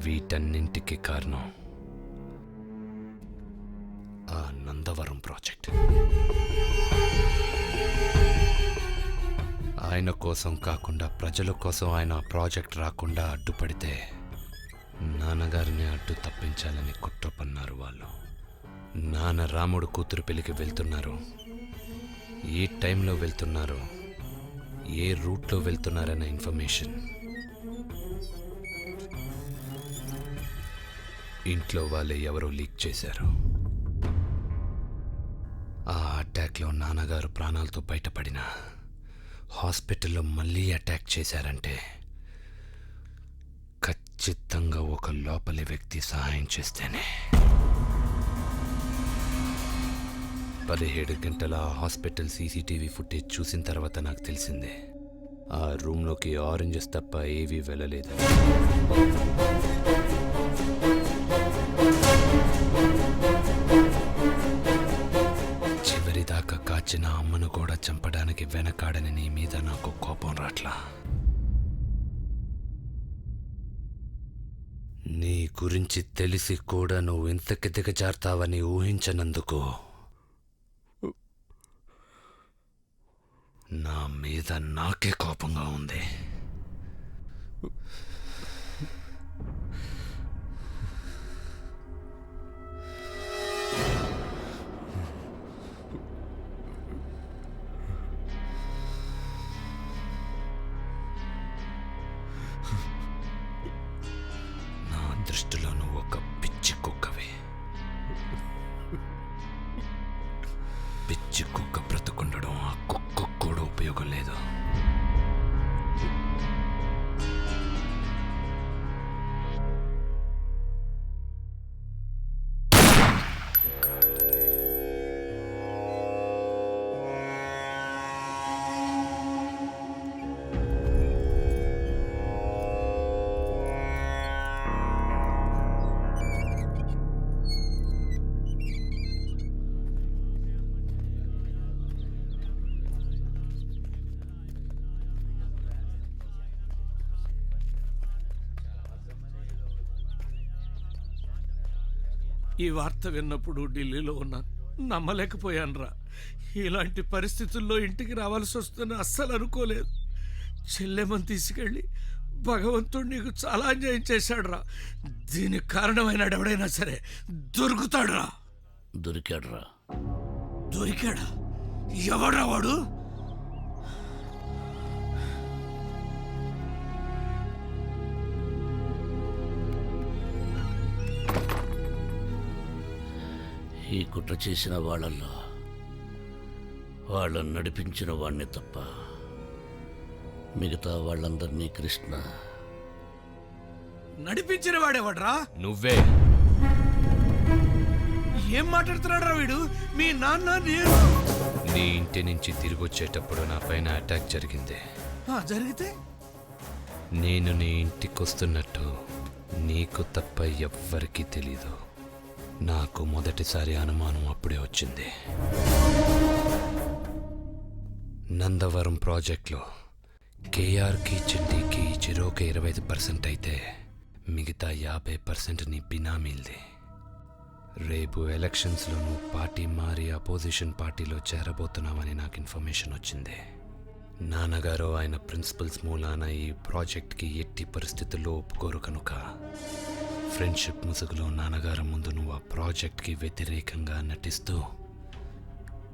వీటన్నింటికి కారణం ఆ నందవరం ప్రాజెక్ట్. ఆయన కోసం కాకుండా ప్రజల కోసం ఆయన ఆ ప్రాజెక్ట్ రాకుండా అడ్డుపడితే నాన్నగారిని అడ్డు తప్పించాలని కుట్ర పన్నారు వాళ్ళు. నాన్న రాముడు కూతురు పెళ్లికి వెళ్తున్నారు. ఏ టైంలో వెళ్తున్నారు, ఏ రూట్లో వెళ్తున్నారన్న ఇన్ఫర్మేషన్ ఇంట్లో వాళ్ళే ఎవరో లీక్ చేశారు. ఆ అటాక్లో నాన్నగారు ప్రాణాలతో బయటపడిన హాస్పిటల్లో మళ్ళీ అటాక్ చేశారంటే ఖచ్చితంగా ఒక లోపలి వ్యక్తి సహాయం చేస్తేనే. 17 గంటల హాస్పిటల్ సీసీటీవీ ఫుటేజ్ చూసిన తర్వాత నాకు తెలిసిందే ఆ రూమ్లోకి ఆరెంజెస్ తప్ప ఏవీ వెళ్ళలేదు. చివరిదాకా కాచిన అమ్మను కూడా చంపడానికి వెనకాడని నీ మీద నాకు కోపం రాట్లా. నీ గురించి తెలిసి కూడా నువ్వు ఇంతకి దిగజారుతావని ఊహించనందుకు నా మీద నాకే కోపంగా ఉంది. నా దృష్టిలో నువ్వు ఒక పిచ్చి కుక్కవి. పిచ్చి కుక్క బ్రతుకుండడం ఆ కుక్క కూడా ఉపయోగం లేదు. ఈ వార్త విన్నప్పుడు ఢిల్లీలో ఉన్నాను. నమ్మలేకపోయానురా. ఇలాంటి పరిస్థితుల్లో ఇంటికి రావాల్సి వస్తుందని అస్సలు అనుకోలేదు. చెల్లెమ్మని తీసుకెళ్ళి భగవంతుడు నీకు చాలా అన్యాయం చేశాడురా. దీనికి కారణమైన ఎవడైనా సరే దొరుకుతాడురా. దొరికాడురా. దొరికాడా? ఎవడ్రా వాడు? ఈ కుట్ర చేసిన వాళ్ళల్లో వాళ్ళని నడిపించిన వాణ్ణి తప్ప మిగతా వాళ్ళందరినీ కృష్ణ నడిపించిన వాడేవాడ్రా? నువ్వే. ఏం మాట్లాడుతున్నాడురా వీడు? మీ నాన్న నేను నీ ఇంటి నుంచి తిరిగి వచ్చేటప్పుడు నా పైన అటాక్ జరిగింది. జరిగితే నేను నీ ఇంటికి వస్తున్నట్టు నీకు తప్ప ఎవ్వరికీ తెలీదు. నాకు మొదటిసారి అనుమానం అప్పుడే వచ్చింది. నందవరం ప్రాజెక్ట్లో కేఆర్కి చెండీకి చెరోకి 25% అయితే మిగతా 50% నీ బినామీల్ది. రేపు ఎలక్షన్స్లో నువ్వు పార్టీ మారి అపోజిషన్ పార్టీలో చేరబోతున్నావని నాకు ఇన్ఫర్మేషన్ వచ్చింది. నాన్నగారు ఆయన ప్రిన్సిపల్స్ మూలాన ఈ ప్రాజెక్ట్కి ఎట్టి పరిస్థితుల్లో ఒప్పుకోరు కనుక ఫ్రెండ్షిప్ ముసుగులో నాన్నగారు ముందు నువ్వు ఆ ప్రాజెక్ట్కి వ్యతిరేకంగా నటిస్తూ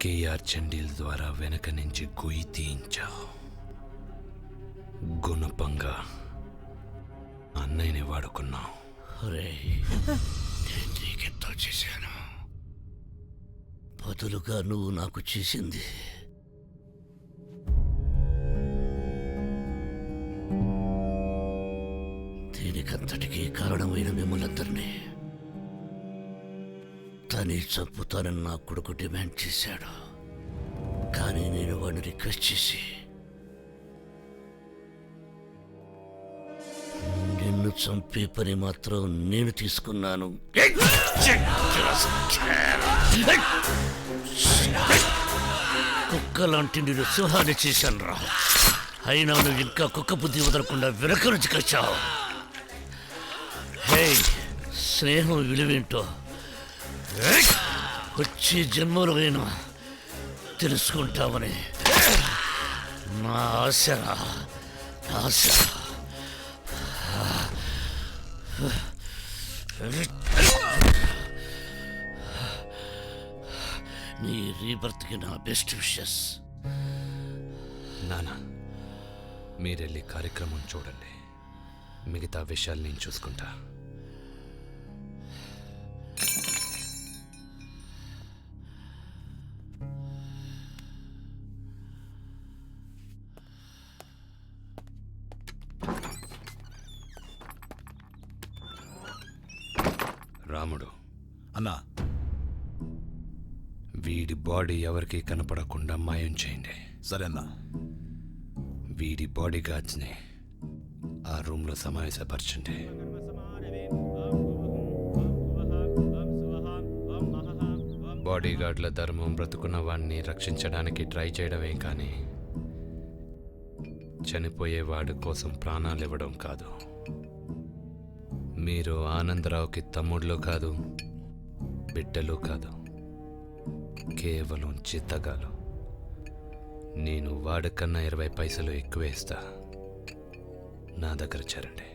కేఆర్ చండీల్ ద్వారా వెనక నుంచి గొయ్యి తీయించావు. గుణపంగా అన్నయ్యని వాడుకున్నావు. నేను నీకెంత చేశాను, బదులుగా నువ్వు నాకు చేసింది దీనికంతటికీ కారణమైన మిమ్మల్ందరినీ తనే చంపుతానని నా కొడుకు డిమాండ్ చేశాడు. కానీ నేను వాడిని రిక్వెస్ట్ చేసి నిన్ను చంపే పని మాత్రం నేను తీసుకున్నాను. కుక్క లాంటి నేను సింహాన్ని చేశాను రా. అయినా నువ్వు ఇంకా కుక్క బుద్ధి వదలకుండా వెనక నుంచి కచ్చావు. హే, స్నేహం విలువేంటో వచ్చే జన్మలో అయినా తెలుసుకుంటామని నా ఆశరా, ఆశ. నీ రీబర్త్కి నా బెస్ట్ విషెస్. నానా, మీరెళ్ళి కార్యక్రమం చూడండి, మిగతా విషయాలు నేను చూసుకుంటా. రాముడు అన్నా, వీడి బాడీ ఎవరికి కనపడకుండా మాయం చేయండి. సరేనా? వీడి బాడీ గార్డ్స్ని ఆ రూమ్లో సమావేశపరచండి. బాడీ గార్డ్ల ధర్మం బ్రతుకున్న వాడిని రక్షించడానికి ట్రై చేయడమే కానీ చనిపోయేవాడి కోసం ప్రాణాలు ఇవ్వడం కాదు. మీరు ఆనందరావుకి తమ్ముళ్ళు కాదు, బిడ్డలు కాదు, కేవలం చిత్తగాలు. నేను వాడికన్నా 20 పైసలు ఎక్కువ ఇస్తా. నా దగ్గర చేరండి.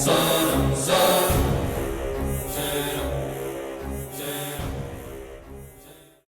So